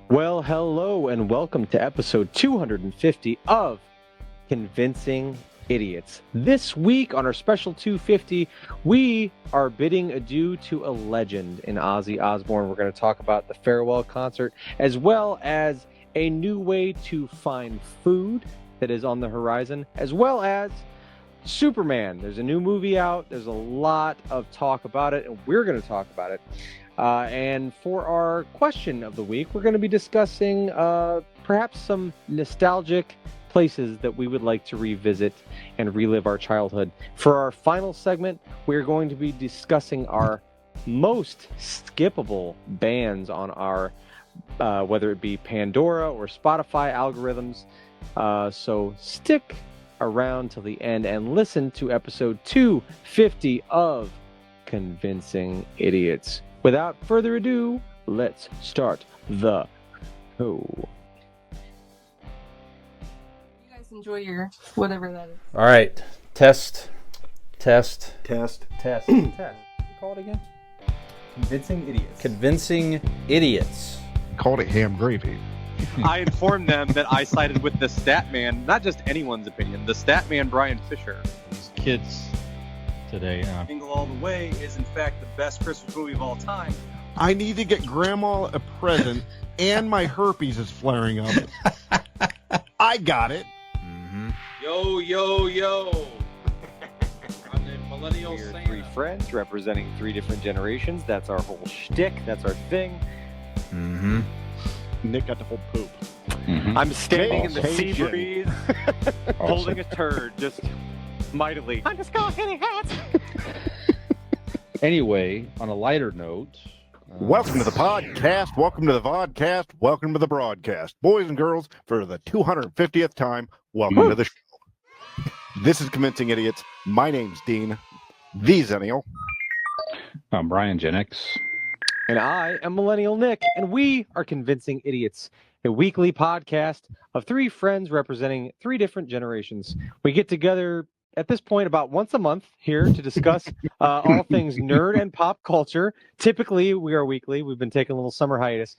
Well, hello and welcome to episode 250 of Convincing Idiots. This week on our special 250, we are bidding adieu to a legend in Ozzy Osbourne. We're going to talk about the farewell concert as well as a new way to find food that is on the horizon, as well as Superman. There's a new movie out. There's a lot of talk about it, and we're going to talk about it. And for our question of the week, we're going to be discussing perhaps some nostalgic places that we would like to revisit and relive our childhood. For our final segment, we're going to be discussing our most skippable bands on our, whether it be Pandora or Spotify algorithms. So stick around till the end and listen to episode 250 of Convincing Idiots. Without further ado, let's start the show. You guys enjoy your whatever that is. All right. Test. Test. Test. What do you call it again? Convincing Idiots. Convincing idiots. Called it ham gravy. I informed them that I sided with the stat man, not just anyone's opinion, the stat man Brian Fisher. These kids today. Jingle All the Way is in fact the best Christmas movie of all time. I need to get Grandma a present, and my herpes is flaring up. I got it. Mm-hmm. Yo. I'm the millennial We're Santa. three friends representing three different generations. That's our whole shtick. That's our thing. Mm-hmm. Nick got the whole poop. Mm-hmm. I'm standing in the sea Caucasian. breeze, holding a turd, just mightily. I'm just going hitting hats. Anyway, on a lighter note, Welcome to the podcast. Welcome to the vodcast. Welcome to the broadcast. Boys and girls, for the 250th time, welcome to the show. This is Convincing Idiots. My name's Dean, the Zennial. I'm Brian Gen X. And I am Millennial Nick, and we are Convincing Idiots, a weekly podcast of three friends representing three different generations. We get together at this point about once a month here to discuss all things nerd and pop culture. Typically, we are weekly. We've been taking a little summer hiatus.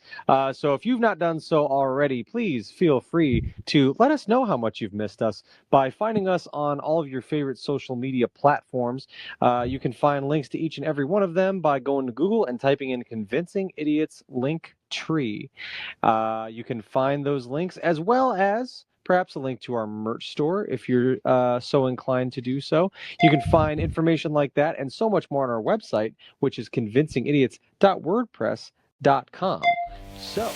So if you've not done so already, please feel free to let us know how much you've missed us by finding us on all of your favorite social media platforms. You can find links to each and every one of them by going to Google and typing in Convincing Idiots link tree. You can find those links as well as perhaps a link to our merch store if you're so inclined to do so. You can find information like that and so much more on our website, which is convincingidiots.wordpress.com. So,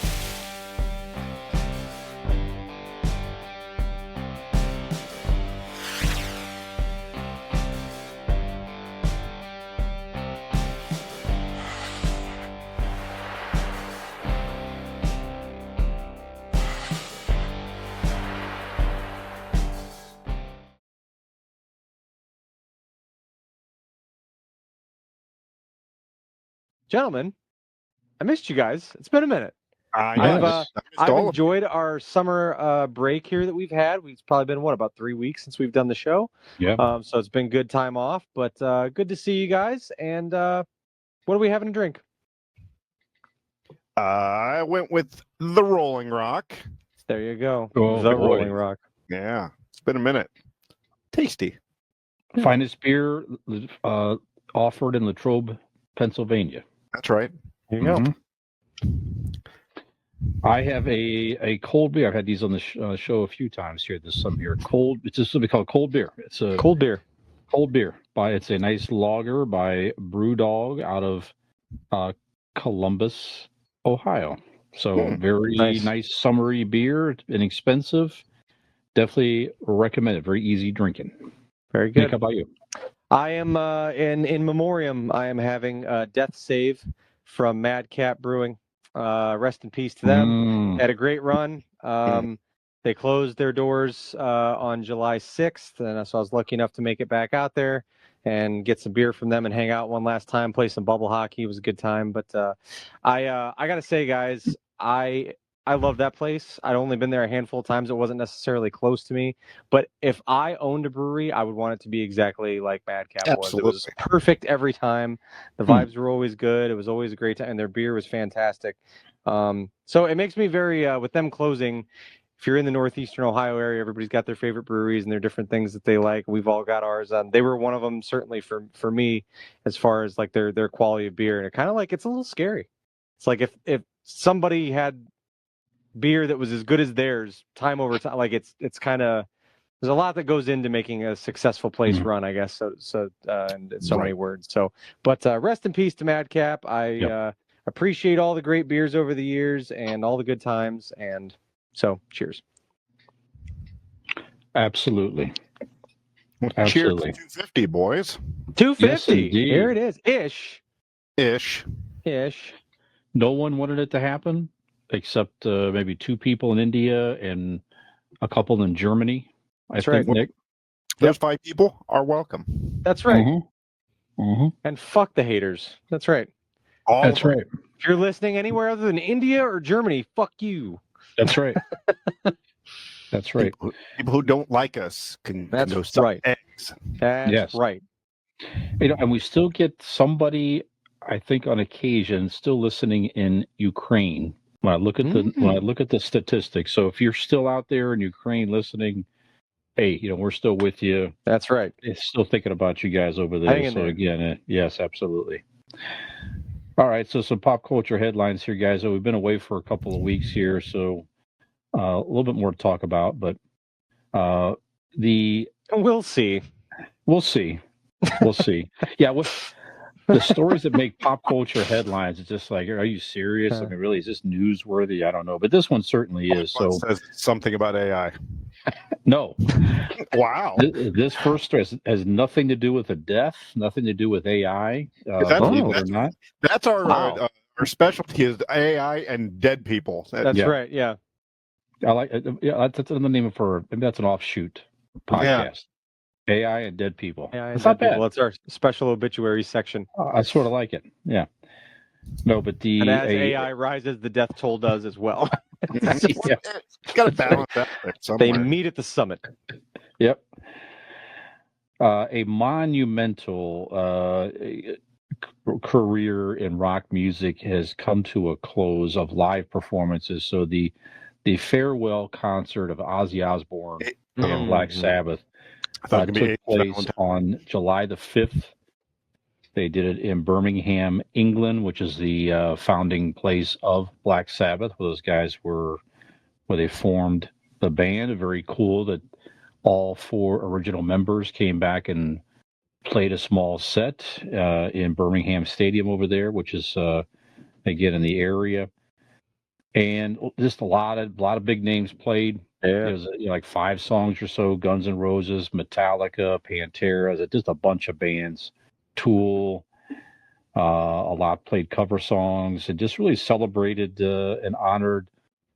gentlemen, I missed you guys. It's been a minute. I've enjoyed our summer break here that we've had. It's probably been, about 3 weeks since we've done the show. Yeah. So it's been good time off, but good to see you guys. And what are we having to drink? I went with the Rolling Rock. There you go. Oh, the boy. Rolling Rock. Yeah, it's been a minute. Tasty. Finest beer offered in Latrobe, Pennsylvania. That's right. There you go. Mhm. I have a cold beer. I've had these on the show a few times here this summer. Here, it's just something called cold beer. It's a Cold beer. It's a nice lager by Brewdog out of Columbus, Ohio. So very nice summery beer. It's inexpensive. Definitely recommend it. Very easy drinking. Very good. Nick, how about you? I am in memoriam. I am having Death Save from Madcap Brewing. Rest in peace to them. Had a great run. They closed their doors on July 6th, and so I was lucky enough to make it back out there and get some beer from them and hang out one last time, play some bubble hockey. It was a good time. But I got to say, guys, I love that place. I'd only been there a handful of times. It wasn't necessarily close to me. But if I owned a brewery, I would want it to be exactly like Madcap was. It was perfect every time. The vibes were always good. It was always a great time. And their beer was fantastic. So it makes me very with them closing. If you're in the northeastern Ohio area, everybody's got their favorite breweries and their different things that they like. We've all got ours. They were one of them, certainly for me, as far as like their quality of beer. And it kind of like it's a little scary. It's like if somebody had beer that was as good as theirs time over time, like it's kind of there's a lot that goes into making a successful place run, I guess. So in so many words. So, but rest in peace to Madcap. I appreciate all the great beers over the years and all the good times. And so, cheers. Absolutely. Cheers to 250, boys. 250. Yes, indeed. Here it is. Ish. No one wanted it to happen except maybe 2 people in India and a couple in Germany. That's I think, right. Nick. Those 5 people are welcome. That's right. Mm-hmm. And fuck the haters. That's right. That's right. If you're listening anywhere other than India or Germany, fuck you. That's right. That's right. People who don't like us can go suck right. eggs. That's right. And we still get somebody, I think, on occasion, still listening in Ukraine. When I look at the statistics, so if you're still out there in Ukraine listening, hey, we're still with you. That's right. It's still thinking about you guys over there. So again, yes, absolutely. All right, so some pop culture headlines here, guys. So we've been away for a couple of weeks here, so a little bit more to talk about, but we'll see. Yeah, the stories that make pop culture headlines, it's just like, are you serious? I mean, really, is this newsworthy? I don't know, but this one certainly is. So says something about AI. No. Wow. This first story has nothing to do with a death, nothing to do with AI. Believe it or not. That's our specialty is AI and dead people. That's right. Yeah. I like. That's the name for. Maybe that's an offshoot podcast. Yeah. AI and dead people. It's not bad. That's our special obituary section. I sort of like it. Yeah. No, but and as AI rises, the death toll does as well. It's got to balance out there somewhere. They meet at the summit. Yep. A monumental career in rock music has come to a close of live performances. So the farewell concert of Ozzy Osbourne and Black Sabbath took place on July the 5th. They did it in Birmingham, England, which is the founding place of Black Sabbath, where those guys where they formed the band. Very cool that all 4 original members came back and played a small set in Birmingham Stadium over there, which is again in the area. And just a lot of big names played. Yeah. There's like 5 songs or so: Guns N' Roses, Metallica, Pantera, just a bunch of bands. Tool, a lot played cover songs, and just really celebrated and honored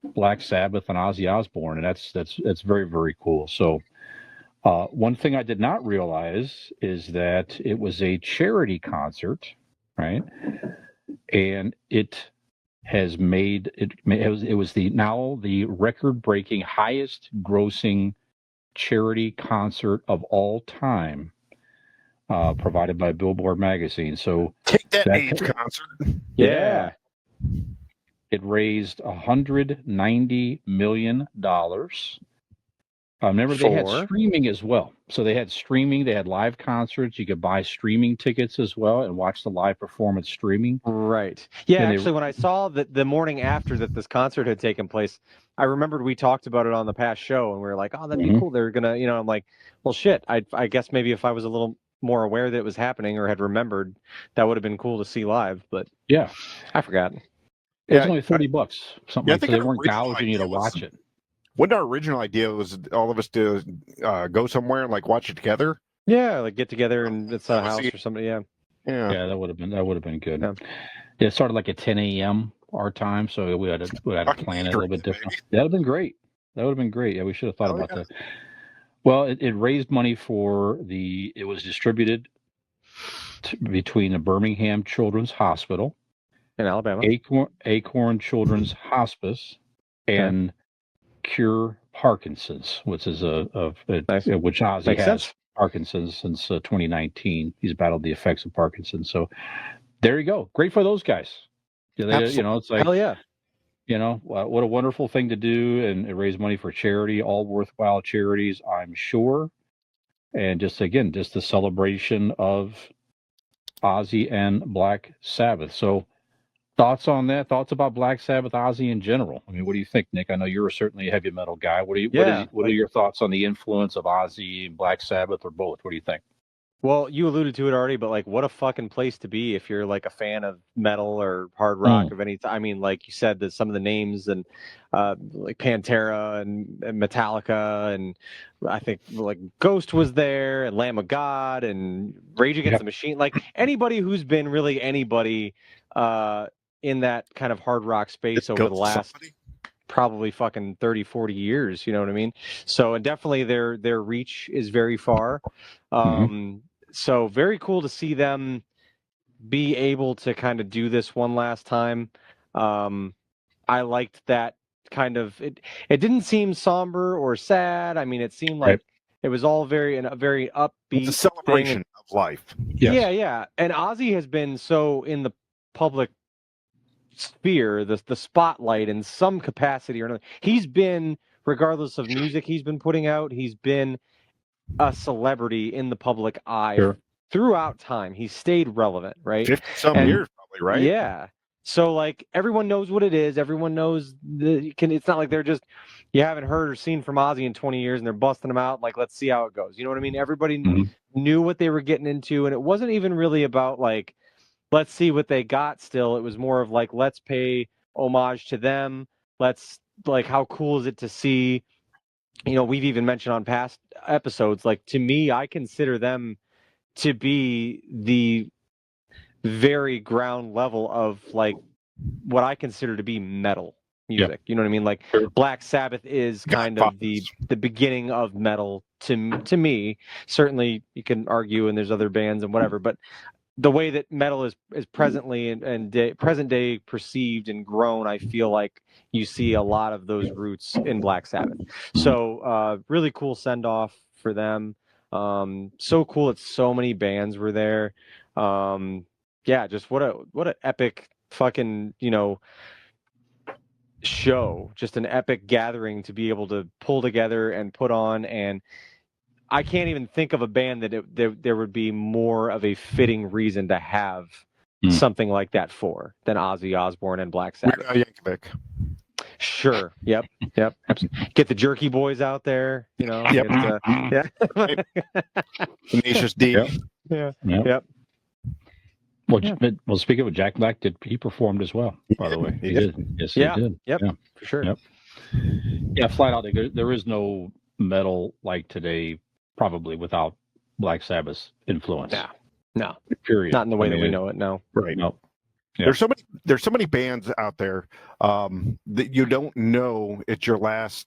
Black Sabbath and Ozzy Osbourne, and that's very, very cool. So one thing I did not realize is that it was a charity concert, right? And it was the record-breaking highest grossing charity concert of all time. Provided by Billboard magazine. So take that AIDS concert. Yeah. It raised $190 million. Remember, they had streaming as well. So they had streaming. They had live concerts. You could buy streaming tickets as well and watch the live performance streaming. Right. Yeah, actually, when I saw that the morning after that this concert had taken place, I remembered we talked about it on the past show, and we were like, oh, that'd be cool. They're going to, I'm like, well, shit. I guess maybe if I was a little more aware that it was happening or had remembered, that would have been cool to see live, but yeah, I forgot. It was only $30, something like that. They weren't gouging you to watch it. What our original idea was, all of us to go somewhere and like watch it together. Yeah, like get together and it's a house or something. Yeah, that would have been good. Yeah, it started like at 10 a.m. our time, so we had to plan it a little bit different. That would have been great. Yeah, we should have thought about that. Well, it raised money it was distributed between the Birmingham Children's Hospital in Alabama, Acorn Children's Hospice, and Cure Parkinson's, which is which Ozzy has Parkinson's since 2019. He's battled the effects of Parkinson's. So there you go. Great for those guys. Yeah, it's like, hell yeah. what a wonderful thing to do and raise money for charity, all worthwhile charities, I'm sure. And just the celebration of Ozzy and Black Sabbath. So thoughts on that? Thoughts about Black Sabbath, Ozzy in general? I mean, what do you think, Nick? I know you're certainly a heavy metal guy. What are your thoughts on the influence of Ozzy and Black Sabbath, or both? What do you think? Well, you alluded to it already, but like, what a fucking place to be if you're like a fan of metal or hard rock of any. I mean, like you said, that some of the names and like Pantera and Metallica, and I think like Ghost was there, and Lamb of God, and Rage Against the Machine. Like anybody who's been really anybody in that kind of hard rock space over the last probably fucking 30, 40 years. You know what I mean? So, and definitely their reach is very far. So very cool to see them be able to kind of do this one last time. I liked that kind of it didn't seem somber or sad. I mean, it seemed like it was all very upbeat. It's a celebration of life. Yes. Yeah. And Ozzy has been so in the public sphere, the spotlight in some capacity or another. He's been, regardless of music he's been putting out, he's been a celebrity in the public eye throughout time. He's stayed relevant, right? 50-some years, probably, right? Yeah. So like everyone knows what it is. Everyone knows it's not like they're just, you haven't heard or seen from Ozzy in 20 years and they're busting him out. Like, let's see how it goes. You know what I mean? Everybody knew what they were getting into, and it wasn't even really about like, let's see what they got still. It was more of like, let's pay homage to them. Let's, like, how cool is it to see, we've even mentioned on past episodes, like, to me, I consider them to be the very ground level of like what I consider to be metal music. You know what I mean? Like Black Sabbath is kind of the beginning of metal to me. Certainly you can argue, and there's other bands and whatever, but the way that metal is presently and present day perceived and grown, I feel like you see a lot of those roots in Black Sabbath. So really cool send off for them. So cool that so many bands were there. Yeah, just what an epic fucking show. Just an epic gathering to be able to pull together and put on. And I can't even think of a band that there would be more of a fitting reason to have something like that for than Ozzy Osbourne and Black Sabbath. Yankovic. Sure. Yep. Get the Jerky Boys out there. Yep. Tenacious D. Yep. Well, speaking of Jack Black, he performed as well, by the way. He did. Yes, he did. Yep. For sure. Yep. Yeah, flat out. There is no metal like today, probably without Black Sabbath's influence. No. Period. Not in the way that we know it. No. Right. No. Yeah. There's so many bands out there that you don't know it's your last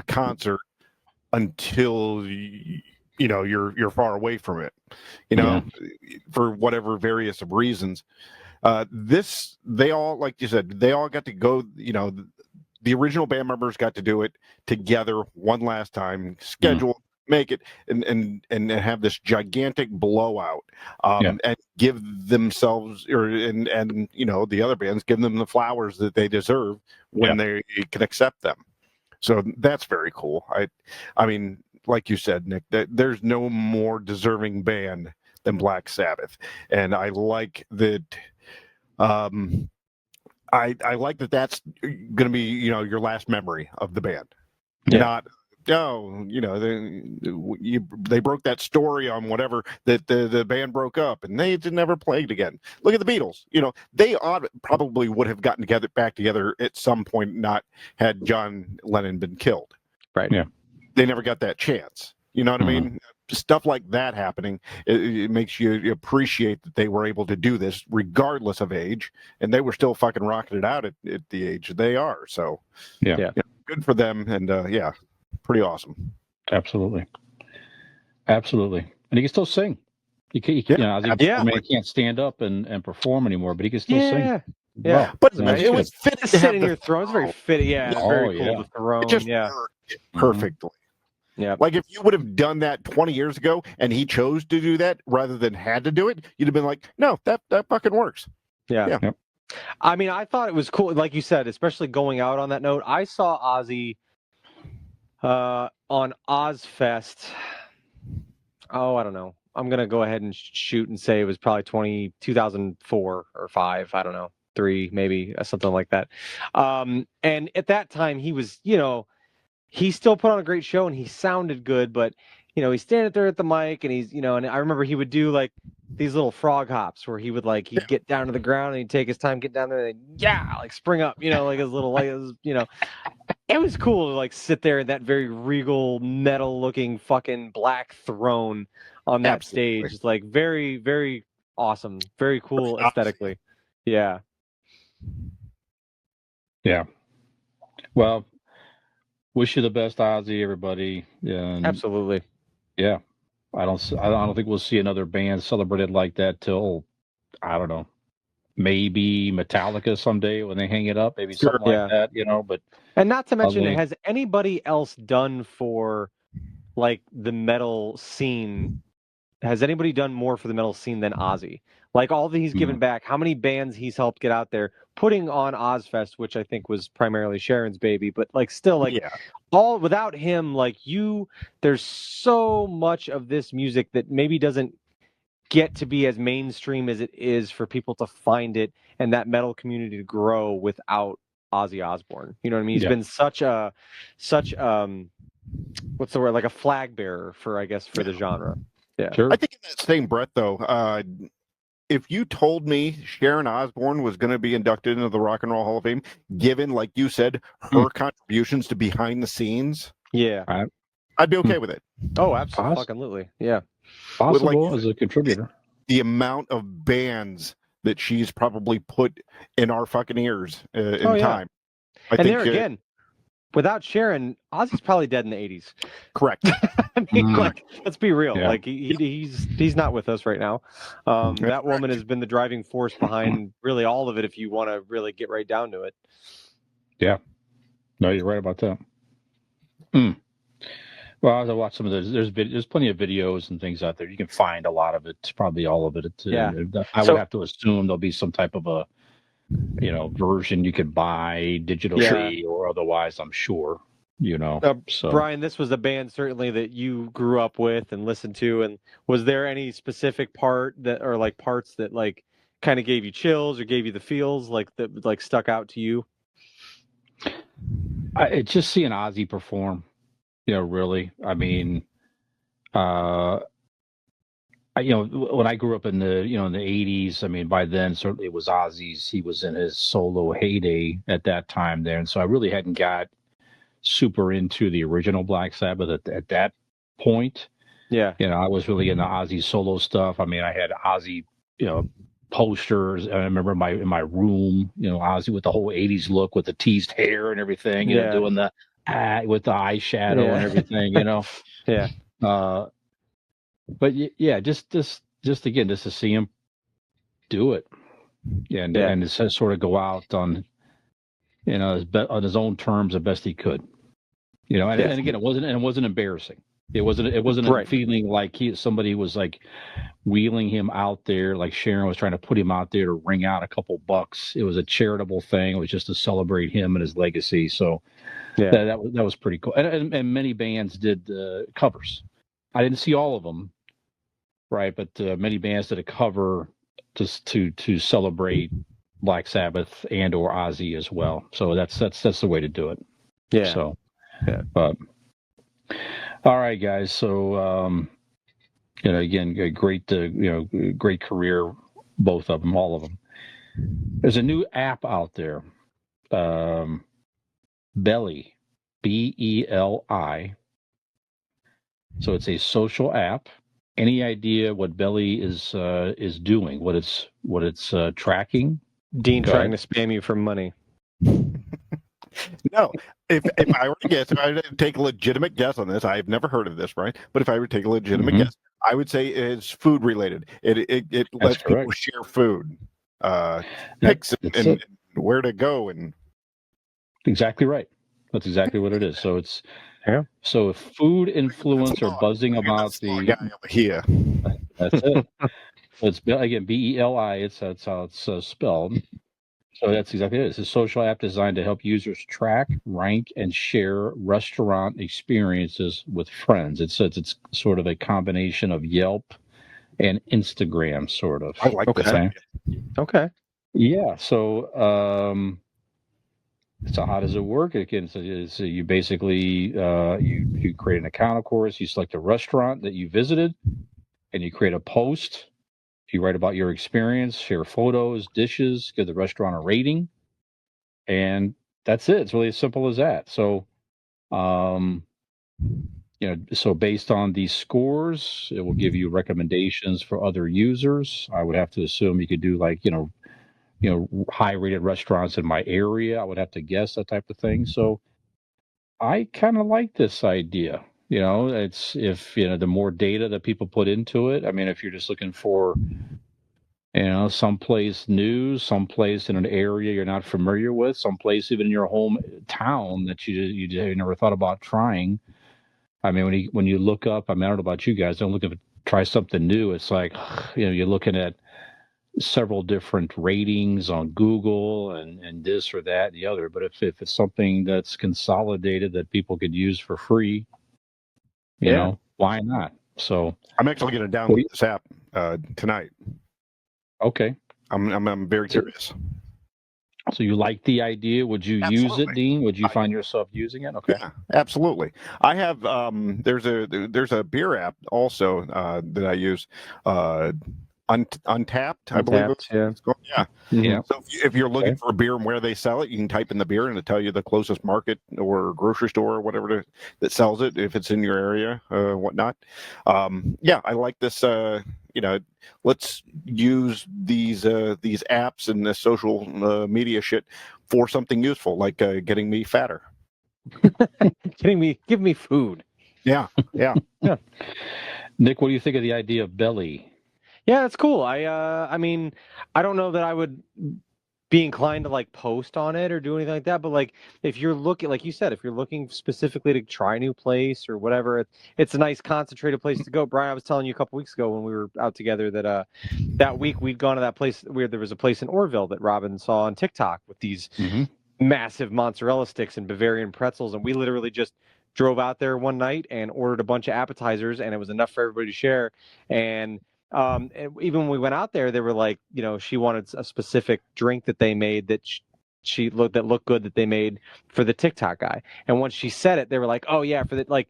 concert until you're far away from it. For whatever various of reasons. They all, like you said, they all got to go. The original band members got to do it together one last time, schedule, make it, and have this gigantic blowout, and give themselves, and the other bands give them the flowers that they deserve when they can accept them. So that's very cool. I mean, like you said, Nick, there's no more deserving band than Black Sabbath, and I like that. I like that that's going to be, your last memory of the band. Not, they broke that story on whatever, that the band broke up and they never played again. Look at the Beatles. They probably would have gotten back together at some point, not had John Lennon been killed. Right. Yeah. They never got that chance. You know what I mean? Stuff like that happening, it makes you appreciate that they were able to do this regardless of age, and they were still fucking rocking it out at the age they are. So, good for them, and pretty awesome. Absolutely. And he can still sing. He can't stand up and perform anymore, but he can still sing. Yeah, but it was fitting to sit in your throne. It's very fitting. Yeah, it's very cool. The throne. It just worked perfectly. Yeah. Like if you would have done that 20 years ago and he chose to do that rather than had to do it, you'd have been like, no, that fucking works. Yeah. I mean, I thought it was cool, like you said, especially going out on that note. I saw Ozzy on Ozfest. Oh, I don't know. I'm gonna go ahead and shoot and say it was probably 2004 or 5. I don't know, 3 maybe, something like that. And at that time, he was, he still put on a great show and he sounded good, but he's standing there at the mic and he's, and I remember he would do like these little frog hops where he would he'd get down to the ground and he'd take his time, get down there and like spring up, like his little, it was cool to sit there in that very regal metal looking fucking black throne on that Absolutely. stage. It's very, very awesome. Very cool aesthetically. Yeah. Yeah. Well, wish you the best, Ozzy, everybody. Yeah, Absolutely. Yeah. I don't think we'll see another band celebrated like that till, I don't know, maybe Metallica someday when they hang it up, maybe something like that, but. And not to mention, has anybody else done for the metal scene? Has anybody done more for the metal scene than Ozzy? All that he's given back, how many bands he's helped get out there, putting on Ozfest, which I think was primarily Sharon's baby, but still, all without him, there's so much of this music that maybe doesn't get to be as mainstream as it is for people to find it and that metal community to grow without Ozzy Osbourne. You know what I mean? He's been such what's the word? Like a flag bearer for the genre. Yeah. Sure. I think in that same breath, though, if you told me Sharon Osbourne was going to be inducted into the Rock and Roll Hall of Fame, given, like you said, her contributions to behind the scenes, I'd be okay with it. Oh, absolutely. Yeah. Possible as a contributor. The amount of bands that she's probably put in our fucking ears in time. I think there again, without Sharon, Ozzy's probably dead in the 80s. Correct. I mean, let's be real. Yeah. He's not with us right now. That woman has been the driving force behind really all of it, if you want to really get right down to it. Yeah. No, you're right about that. Well, as I watch some of those, there's plenty of videos and things out there. You can find a lot of it, probably all of it. I would have to assume there'll be some type of a, version you could buy digitally or otherwise, I'm sure, So Brian, this was a band certainly that you grew up with and listened to. And was there any specific part that, or parts that kind of gave you chills or gave you the feels that stuck out to you? It's just seeing Ozzy perform. Really. I mean, when I grew up in the, in the 80s, I mean, by then, certainly it was Ozzy's. He was in his solo heyday at that time there. And so I really hadn't got super into the original Black Sabbath at that point. Yeah. I was really into Ozzy solo stuff. I mean, I had Ozzy, posters. I remember in my room, Ozzy with the whole 80s look with the teased hair and everything, doing the with the eyeshadow and everything, but just again, just to see him do it, and to sort of go out on, on his own terms the best he could, and again, it wasn't embarrassing. It wasn't a feeling like somebody was wheeling him out there, like Sharon was trying to put him out there to wring out a couple bucks. It was a charitable thing. It was just to celebrate him and his legacy. So that was pretty cool. And many bands did covers. I didn't see all of them, right? But many bands did a cover just to celebrate Black Sabbath and or Ozzy as well. So that's the way to do it. Yeah. So, but all right, guys. So, again, great career, both of them, all of them. There's a new app out there, Belly, Belli. So it's a social app. Any idea what Belly is doing? What it's tracking? Dean trying to spam you for money. No, if I were to guess, if I were to take a legitimate guess on this, I've never heard of this, right? But if I were to take a legitimate guess, I would say it's food related. It lets people share food, picks and where to go, and exactly right. That's exactly what it is. So it's so if food influencer buzzing about the guy over here. That's it. So it's again Belli. That's how it's spelled. So that's exactly it. It's a social app designed to help users track, rank, and share restaurant experiences with friends. It's sort of a combination of Yelp and Instagram, sort of. I like this. Okay. Okay. Yeah. So how does it work? Again, so you basically you create an account, of course. You select a restaurant that you visited, and you create a post. You write about your experience, share photos, dishes, give the restaurant a rating, and that's it. It's really as simple as that. So, so based on these scores, it will give you recommendations for other users. I would have to assume you could do like high rated restaurants in my area. I would have to guess that type of thing. So I kind of like this idea. It's if the more data that people put into it. I mean, if you're just looking for someplace new, someplace in an area you're not familiar with, someplace even in your hometown that you never thought about trying. I mean, when you look up, I mean, I don't know about you guys, don't look at try something new. It's like, you're looking at several different ratings on Google and this or that and the other. But if it's something that's consolidated that people could use for free, why not? So I'm actually going to download this app tonight. Okay. I'm very curious. So you like the idea? Would you use it, Dean? Would you find yourself using it? Okay. Yeah, absolutely. I have there's a beer app also that I use. Untapped, I believe. It's called. Yeah. Yeah. So if you're looking for a beer and where they sell it, you can type in the beer and it'll tell you the closest market or grocery store or whatever that sells it, if it's in your area, whatnot. Yeah, I like this. Let's use these apps and this social media shit for something useful, like getting me fatter. Give me food. Yeah. Nick, what do you think of the idea of Belly? Yeah, that's cool. I mean, I don't know that I would be inclined to like post on it or do anything like that, but like if you're looking, like you said, if you're looking specifically to try a new place or whatever, it's a nice concentrated place to go. Brian, I was telling you a couple weeks ago when we were out together that that week we'd gone to that place where there was a place in Orville that Robin saw on TikTok with these massive mozzarella sticks and Bavarian pretzels, and we literally just drove out there one night and ordered a bunch of appetizers, and it was enough for everybody to share. And even when we went out there, they were like, she wanted a specific drink that they made that she looked good that they made for the TikTok guy. And once she said it, they were like, oh yeah, for the like.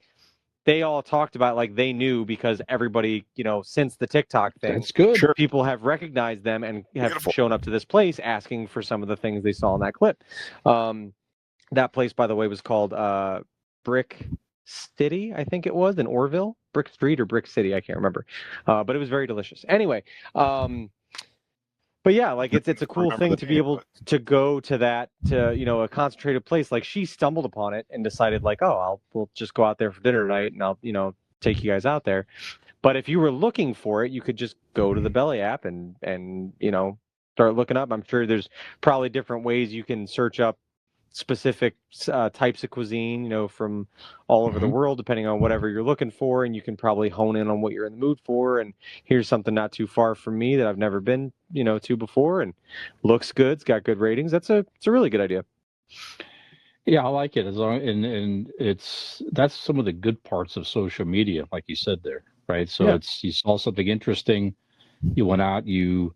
They all talked about like they knew because everybody, since the TikTok thing, that's good. Sure. People have recognized them and have shown up to this place asking for some of the things they saw in that clip. That place, by the way, was called Brick City, I think it was, in Orville. Brick Street or Brick City, I can't remember. But it was very delicious. Anyway, but yeah, like it's a cool thing to be able to go to that, to a concentrated place. Like she stumbled upon it and decided like, we'll just go out there for dinner tonight and I'll take you guys out there. But if you were looking for it, you could just go to the Belly app and start looking up. I'm sure there's probably different ways you can search up specific types of cuisine, from all over the world, depending on whatever you're looking for, and you can probably hone in on what you're in the mood for. And here's something not too far from me that I've never been, to before, and looks good. It's got good ratings. It's a really good idea. Yeah, I like it. As long and that's some of the good parts of social media, like you said there, right? So you saw something interesting, you went out, you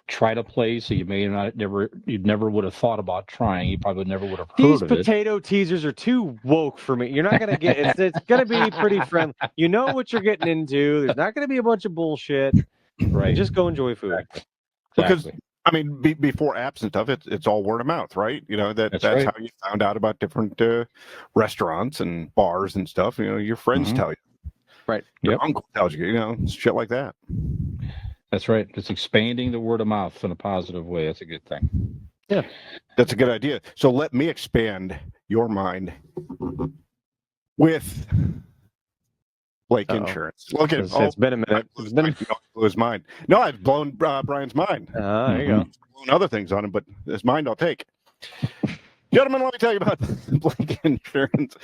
tried a place that you never would have thought about trying. You probably never would have heard of it. These potato teasers are too woke for me. You're not gonna get it's gonna be pretty friendly. You know what you're getting into. There's not gonna be a bunch of bullshit. Right. Just go enjoy food. Exactly. Because I mean, before apps and stuff, it's all word of mouth, right? That's right. How you found out about different restaurants and bars and stuff. Your friends tell you, right? Your uncle tells you, shit like that. That's right. It's expanding the word of mouth in a positive way. That's a good thing. Yeah, that's a good idea. So let me expand your mind with Blake Insurance. Look at it's been a minute. It's been blew his mind. No, I've blown Brian's mind. There you go. Blown other things on him, but his mind I'll take. Gentlemen, let me tell you about Blake Insurance.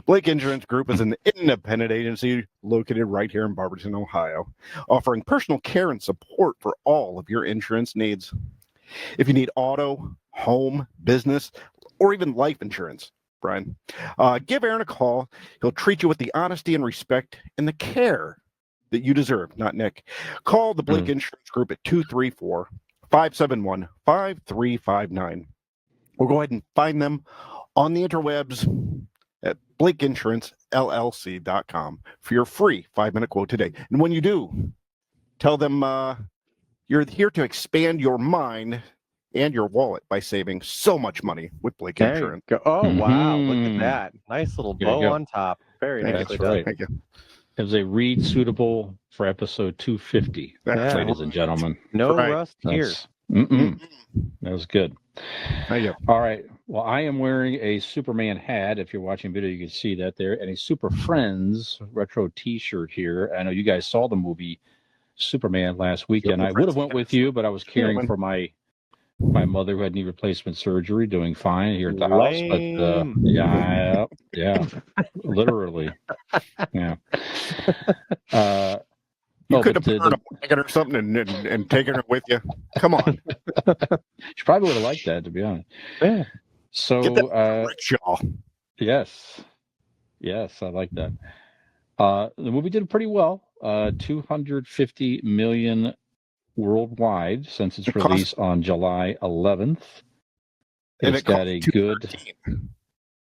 Blake Insurance Group is an independent agency located right here in Barberton, Ohio, offering personal care and support for all of your insurance needs. If you need auto, home, business, or even life insurance, Brian, give Aaron a call. He'll treat you with the honesty and respect and the care that you deserve, not Nick. Call the Blake Insurance Group at 234-571-5359. Or go ahead and find them on the interwebs at blakeinsuranceLLC.com for your free 5-minute quote today. And when you do, tell them you're here to expand your mind and your wallet by saving so much money with Blake Insurance. Oh, wow. Look at that. Nice little bow on top. Very nicely done. Right. Thank you. It was a read suitable for episode 250, ladies and gentlemen. No rust here. That was good. Thank you. All right. Well, I am wearing a Superman hat. If you're watching video, you can see that there. And a Super Friends retro T-shirt here. I know you guys saw the movie Superman last weekend. I would have went with you, but I was caring for my mother who had knee replacement surgery, doing fine here at the house. But yeah, literally, yeah. You could have put her in a blanket or something and taken her with you. Come on. She probably would have liked that, to be honest. Yeah. So, get that rickshaw. Yes, I like that. The movie did pretty well. 250 million worldwide since its release on July 11th. It's got a good.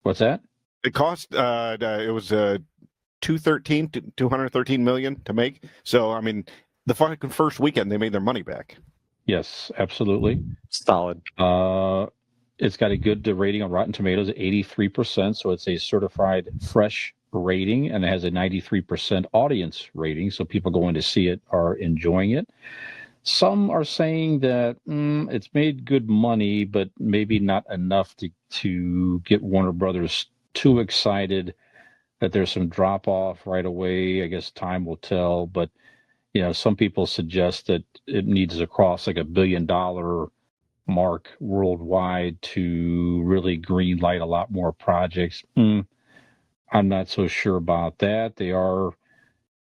What's that? It cost. It was 213 million to make. So I mean, the fucking first weekend they made their money back. Yes, absolutely. Solid. It's got a good rating on Rotten Tomatoes at 83%. So it's a certified fresh rating, and it has a 93% audience rating. So people going to see it are enjoying it. Some are saying that it's made good money, but maybe not enough to get Warner Brothers too excited, that there's some drop off right away. I guess time will tell. But, some people suggest that it needs to cross like $1 billion mark worldwide to really green light a lot more projects. I'm not so sure about that. They are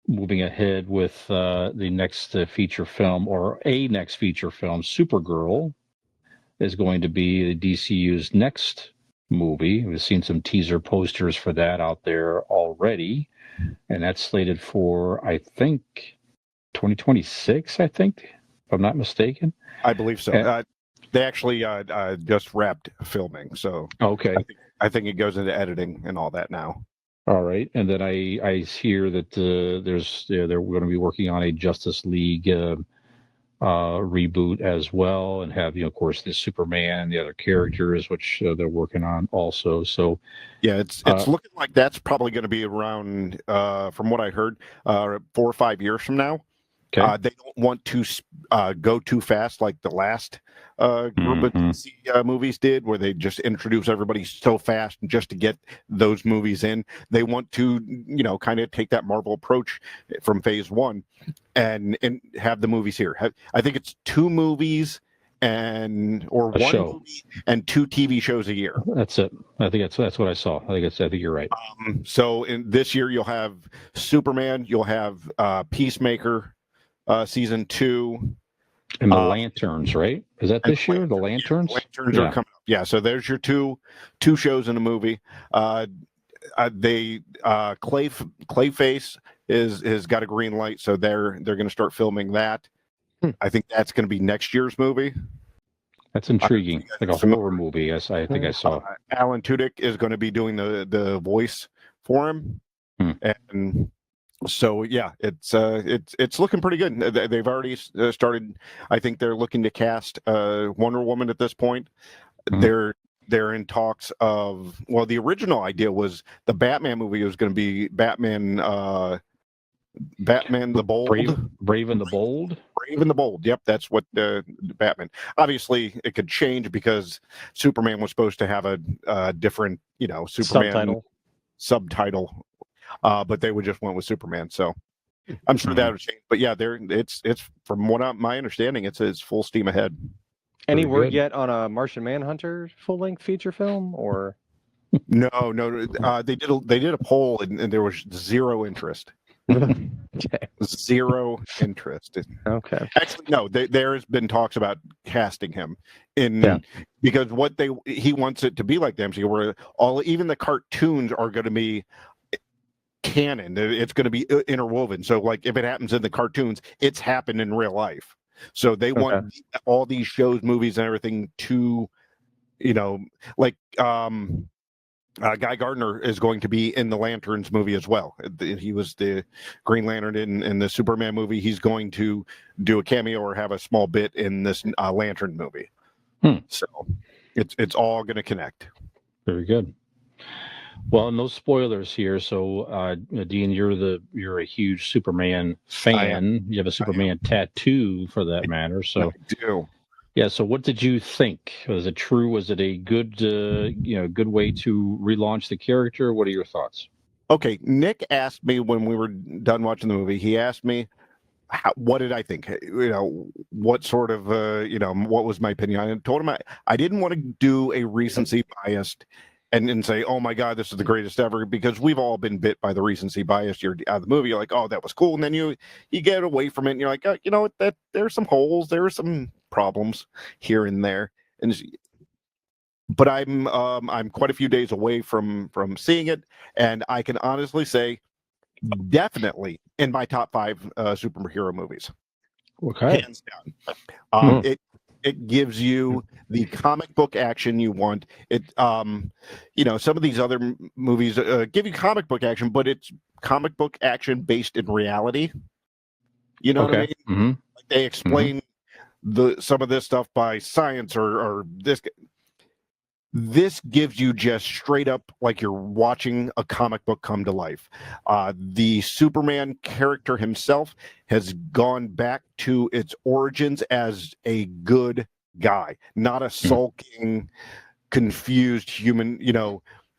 moving ahead with the next feature film, or a next feature film. Supergirl is going to be the DCU's next movie. We've seen some teaser posters for that out there already, and that's slated for, I think, 2026, if I'm not mistaken. I believe so. They actually just wrapped filming, so okay. I think it goes into editing and all that now. All right, and then I hear that they're going to be working on a Justice League reboot as well, and have of course the Superman and the other characters, which they're working on also. So yeah, it's looking like that's probably going to be around, from what I heard, 4 or 5 years from now. Okay. They don't want to go too fast like the last group of DC movies did, where they just introduce everybody so fast just to get those movies in. They want to, kind of take that Marvel approach from phase 1 and have the movies here. I think it's 2 movies or one movie and 2 TV shows a year. That's it. I think that's what I saw. I think you're right. So in this year you'll have Superman, you'll have Peacemaker, season 2, and the Lanterns, right? Is that this year? The Lanterns. Lanterns are coming up. Yeah. So there's your two shows in a movie. Clayface has got a green light, so they're going to start filming that. I think that's going to be next year's movie. That's intriguing, like a horror movie. Yes, I think I saw. Alan Tudyk is going to be doing the voice for him, and so yeah, it's looking pretty good. They've already started. I think they're looking to cast Wonder Woman at this point. They're in talks of, well, the original idea was the Batman movie was going to be Batman the Bold, Brave and the Bold. Brave and the Bold. Yep, that's what Batman. Obviously, it could change because Superman was supposed to have a different, Superman subtitle. But they would just went with Superman, so I'm sure that would change. But yeah, it's from what my understanding, it's full steam ahead. Any word yet on a Martian Manhunter full-length feature film, or? No. They did a poll and there was 0 interest. Okay. Zero interest. Okay. Actually, no. There has been talks about casting him Yeah. because he wants it to be like the MCU, where even the cartoons are going to be canon. It's going to be interwoven. So, like, if it happens in the cartoons, it's happened in real life. So they want all these shows, movies, and everything to, like Guy Gardner is going to be in the Lanterns movie as well. He was the Green Lantern in the Superman movie. He's going to do a cameo or have a small bit in this Lantern movie. So it's all going to connect. Very good. Well, no spoilers here. So, Dean, you're a huge Superman fan. You have a Superman tattoo, for that matter. So, I do. Yeah. So, what did you think? Was it true? Was it a good, good way to relaunch the character? What are your thoughts? Okay, Nick asked me when we were done watching the movie. He asked me, what did I think? What sort of, what was my opinion? I told him I didn't want to do a recency biased and say, oh my God, this is the greatest ever, because we've all been bit by the recency bias. You're out of the movie, you're like, oh, that was cool, and then you get away from it, and you're like, that there's some holes, there's some problems here and there, but I'm quite a few days away from seeing it, and I can honestly say, definitely in my top 5 superhero movies. Okay. Hands down. It gives you the comic book action you want. It some of these other movies give you comic book action, but it's comic book action based in reality. You know what I mean? Mm-hmm. Like they explain some of this stuff by science or this. This gives you just straight up like you're watching a comic book come to life. The Superman character himself has gone back to its origins as a good guy, not a sulking, confused human,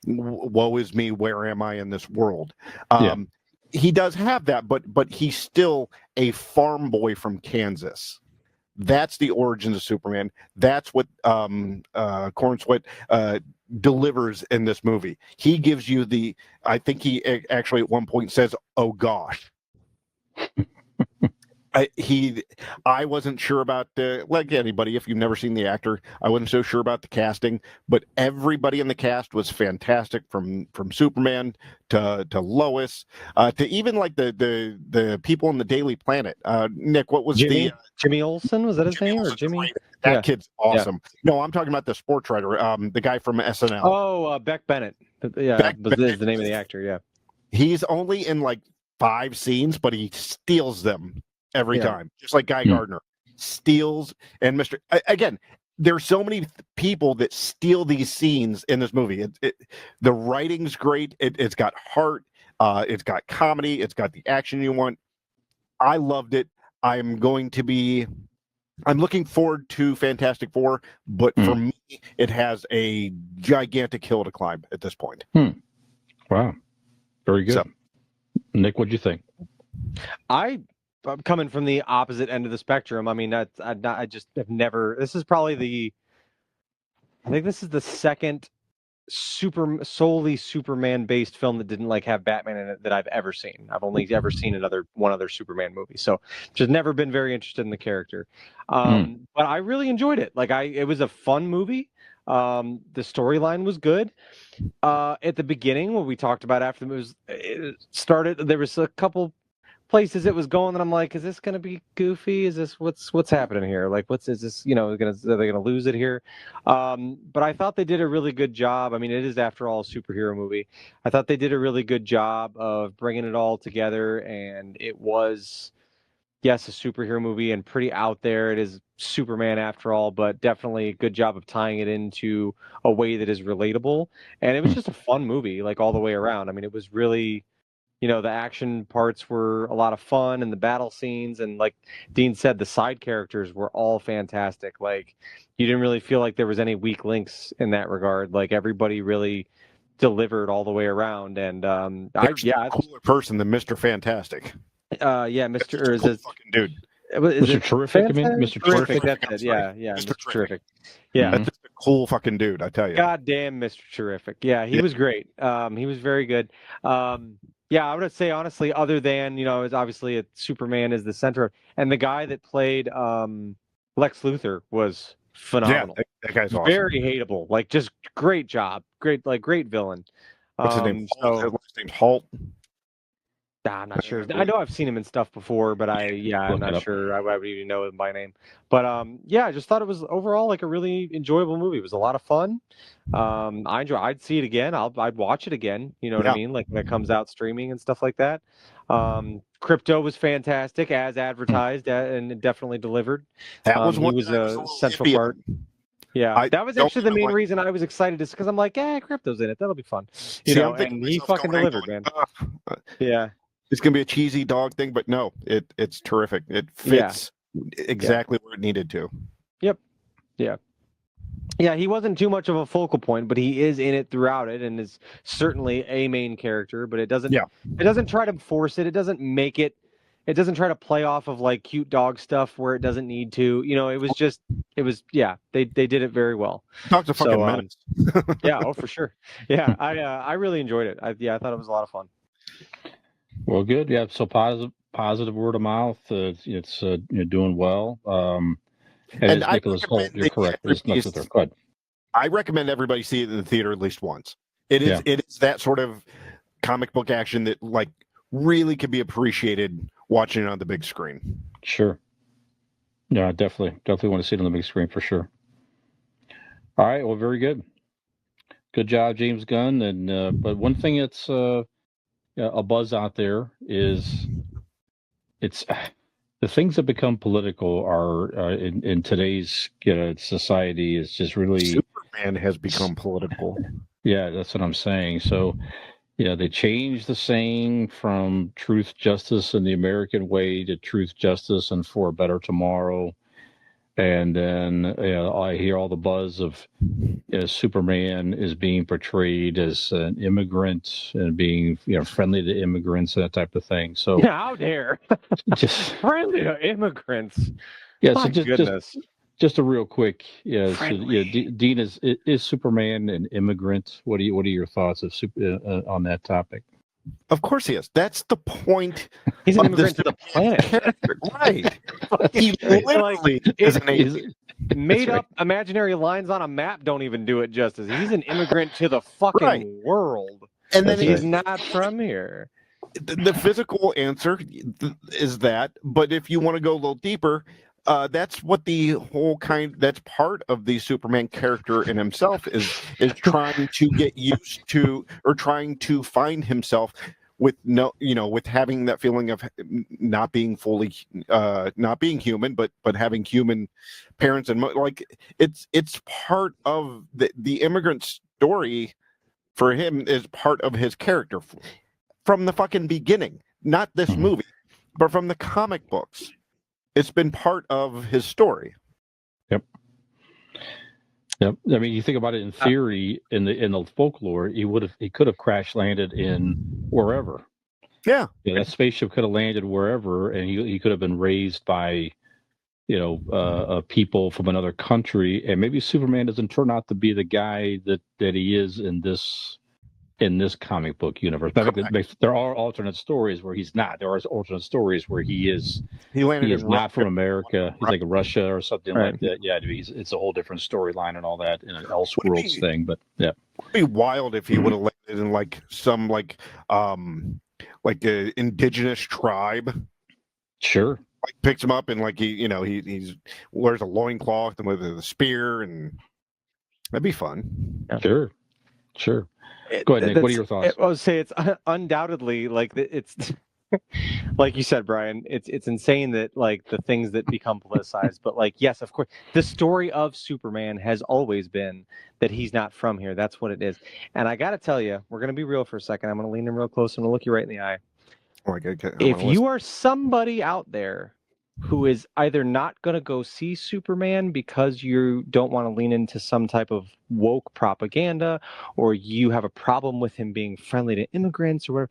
woe is me, where am I in this world? He does have that, but he's still a farm boy from Kansas. That's the origins of Superman. That's what Corn Sweat delivers in this movie. He gives you I think he actually at one point says, "Oh gosh." I wasn't sure about like anybody. If you've never seen the actor, I wasn't so sure about the casting, but everybody in the cast was fantastic, from Superman to Lois, to even like the people in the Daily Planet. Nick, what was Jimmy Olsen? Was that his name? Or Jimmy? Great. That kid's awesome. Yeah. No, I'm talking about the sports writer, the guy from SNL. Oh, Beck Bennett. Yeah, is the name of the actor. Yeah, he's only in like 5 scenes, but he steals them every time, just like Guy Gardner steals. And again, there's so many people that steal these scenes in this movie. The writing's great. It's got heart. It's got comedy. It's got the action you want. I loved it. I'm looking forward to Fantastic Four, but for me, it has a gigantic hill to climb at this point. Wow. Very good. So, Nick, what'd you think? I'm coming from the opposite end of the spectrum. I mean, I just have never. This is probably I think this is the second solely Superman-based film that didn't have Batman in it that I've ever seen. I've only ever seen one other Superman movie, so just never been very interested in the character. But I really enjoyed it. It was a fun movie. The storyline was good. At the beginning, when we talked about after the movie it started, there was a couple places it was going and I'm like, is this gonna be goofy? Is this what's happening here? Is this are they gonna lose it here? But I thought they did a really good job. I mean, it is after all a superhero movie. I thought they did a really good job of bringing it all together, and it was, yes, a superhero movie and pretty out there. It is Superman after all, but definitely a good job of tying it into a way that is relatable. And it was just a fun movie, all the way around. I mean, it was really, the action parts were a lot of fun, and the battle scenes, and like Dean said, the side characters were all fantastic. You didn't really feel like there was any weak links in that regard. Everybody really delivered all the way around. And a cooler person than Mr. Fantastic. Mr. Or is cool fucking dude. Mr. Terrific. I mean, Mr. Terrific. That's it. Yeah, Mr. Terrific. Yeah, that's just a cool fucking dude, I tell you. Goddamn, Mr. Terrific. Yeah, he was great. He was very good. Yeah, I would say honestly, other than it's obviously Superman is the center, and the guy that played Lex Luthor was phenomenal. Yeah, that guy's awesome. Very hateable, like just great job, great villain. What's his name? So His last name's Holt. I'm not sure. I know I've seen him in stuff before, but I'm not sure I would even know him by name. But I just thought it was overall like a really enjoyable movie. It was a lot of fun. I'd see it again. I'd watch it again. You know what I mean? Like when it comes out streaming and stuff like that. Crypto was fantastic as advertised and it definitely delivered. That was he was a central part. Yeah, that was actually the main reason I was excited, is because I'm like, Crypto's in it. That'll be fun. And he fucking delivered, man. Yeah. It's gonna be a cheesy dog thing, but no, it's terrific. It fits exactly where it needed to. Yep. Yeah, he wasn't too much of a focal point, but he is in it throughout it and is certainly a main character, but it doesn't try to force it. It doesn't make it. It doesn't try to play off of like cute dog stuff where it doesn't need to. They did it very well. Dog's a fucking menace. Yeah, for sure. Yeah, I really enjoyed it. I thought it was a lot of fun. Well, good. Yeah, so positive word of mouth. It's doing well. And Nicholas Holt, you're correct. Go ahead. I recommend everybody see it in the theater at least once. It is that sort of comic book action that like really can be appreciated watching it on the big screen. Sure. Yeah, definitely want to see it on the big screen for sure. All right. Well, very good. Good job, James Gunn. And but one thing that's a buzz out there is it's the things that become political are in today's society is just really Superman has become political. Yeah, that's what I'm saying. So they changed the saying from truth, justice, and the American way to truth, justice, and for a better tomorrow. And then I hear all the buzz of Superman is being portrayed as an immigrant and being friendly to immigrants and that type of thing. So how dare just friendly to immigrants? Yeah, my so goodness. Just a real quick, Dean, is Superman an immigrant? What are your thoughts of on that topic? Of course he is. That's the point. He's an immigrant to the planet, right? He literally is an alien. Made up imaginary lines on a map don't even do it justice. He's an immigrant to the fucking world, and then he's not from here. The physical answer is that, but if you want to go a little deeper, that's what the whole that's part of the Superman character in himself is trying to get used to, or trying to find himself with with having that feeling of not being fully not being human, but having human parents, and like it's part of the immigrant story for him, is part of his character from the fucking beginning, not this movie, but from the comic books. It's been part of his story. Yep. I mean, you think about it in theory, in the folklore, he could have crash landed in wherever. Yeah. That spaceship could have landed wherever, and he could have been raised by, people from another country, and maybe Superman doesn't turn out to be the guy that he is in this comic book universe. There are alternate stories where he's not. There are alternate stories where he is not from America. He's like Russia or something like that. Yeah, it's a whole different storyline and all that in an Elseworlds thing. But yeah, it'd be wild if he would have landed in like some like a indigenous tribe. Sure. Like picks him up and like he wears a loincloth and with a spear, and that'd be fun. Yeah. Sure. Go ahead, Nick. What are your thoughts? I would say it's undoubtedly like it's like you said, Brian. It's insane that like the things that become politicized, but like yes, of course, the story of Superman has always been that he's not from here. That's what it is. And I got to tell you, we're gonna be real for a second. I'm gonna lean in real close and I'm gonna look you right in the eye. Oh, okay. If you are somebody out there who is either not going to go see Superman because you don't want to lean into some type of woke propaganda, or you have a problem with him being friendly to immigrants or whatever,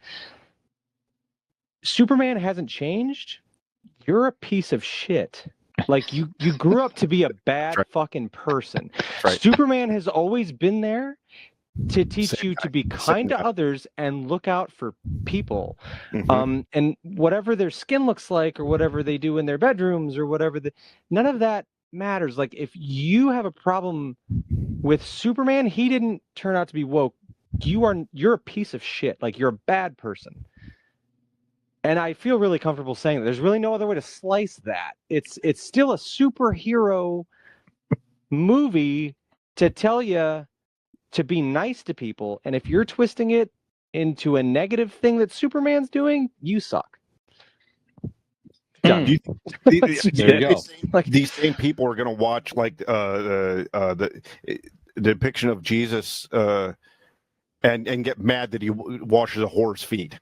Superman hasn't changed. You're a piece of shit. Like you grew up to be a bad fucking person. Right. Superman has always been there. to teach Same you to guy. be kind to others and look out for people. Mhm. And whatever their skin looks like or whatever they do in their bedrooms or whatever, none of that matters. Like, if you have a problem with Superman, he didn't turn out to be woke. You're a piece of shit. Like, you're a bad person. And I feel really comfortable saying that. There's really no other way to slice that. It's still a superhero movie to tell you to be nice to people, and if you're twisting it into a negative thing that Superman's doing, you suck. Done. Do you There you go. these same people are going to watch like the depiction of Jesus and get mad that he washes a whore's feet,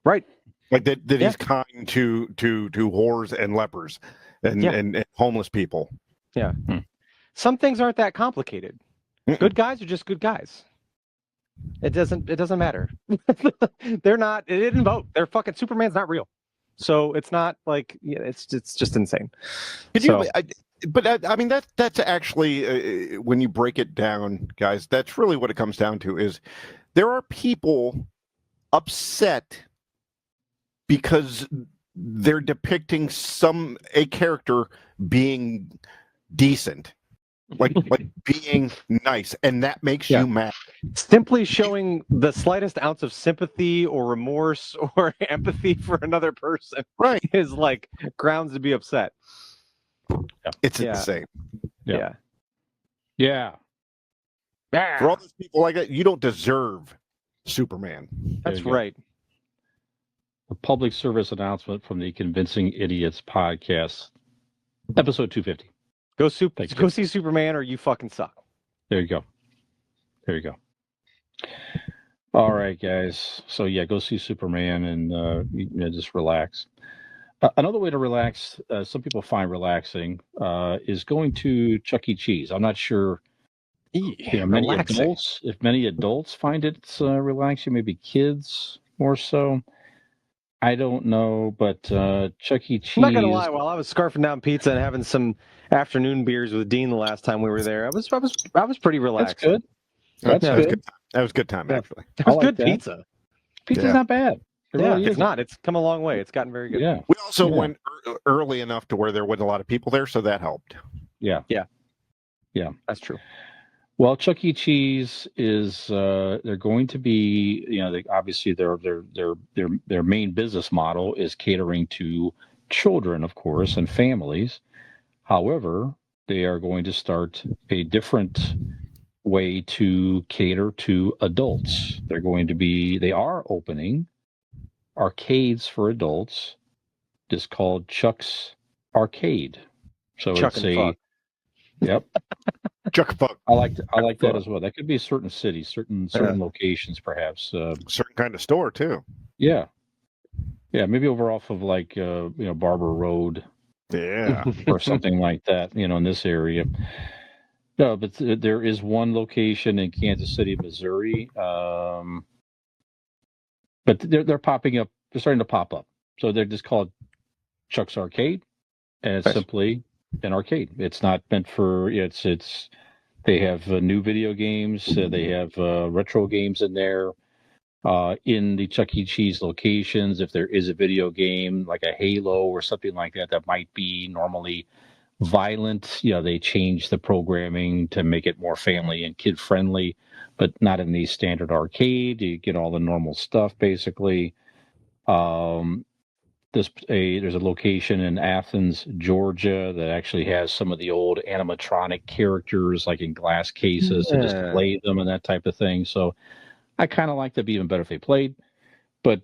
Right. like that he's kind to whores and lepers and homeless people. Yeah. Some things aren't that complicated. Good guys are just good guys. It doesn't matter. They're not. It didn't vote. They're fucking Superman's not real. So it's not like it's just insane. I mean that's actually when you break it down, guys, that's really what it comes down to. Is there are people upset because they're depicting a character being decent, like being nice, and that makes you mad. Simply showing the slightest ounce of sympathy or remorse or empathy for another person, right, is like grounds to be upset. It's insane. Yeah. For all those people like that, you don't deserve Superman. That's right. A public service announcement from the Convincing Idiots podcast, episode 250. Go see Superman, or you fucking suck. There you go. All right, guys. So go see Superman and just relax. Another way to relax, some people find relaxing, is going to Chuck E. Cheese. I'm not sure. If many adults find it relaxing, maybe kids more so. I don't know, but Chuck E. Cheese. I'm not gonna lie. While I was scarfing down pizza and having some afternoon beers with Dean the last time we were there, I was pretty relaxed. That's good. That was good time, actually. It was good pizza. Pizza's not bad. It's not. It's come a long way. It's gotten very good. Yeah. We also went early enough to where there wasn't a lot of people there, so that helped. Yeah. That's true. Well, Chuck E. Cheese is they're going to be, obviously their main business model is catering to children, of course, and families. However, they are going to start a different way to cater to adults. They are opening arcades for adults. It's called Chuck's Arcade. So Chuck it's and fuck. Yep. Chuck fuck. I like that as well. That could be certain cities, certain locations, perhaps. Certain kind of store too. Yeah, maybe over off of like Barber Road. Yeah, or something like that. In this area. No, but there is one location in Kansas City, Missouri. But they're popping up. They're starting to pop up. So they're just called Chuck's Arcade, and it's simply an arcade. It's not meant for. It's. They have new video games. They have retro games in there. In the Chuck E. Cheese locations, if there is a video game like a Halo or something like that might be normally violent, they change the programming to make it more family and kid friendly, but not in the standard arcade. You get all the normal stuff basically. There's a location in Athens, Georgia, that actually has some of the old animatronic characters, like in glass cases, to display them and that type of thing. So I kind of like to be even better if they played. But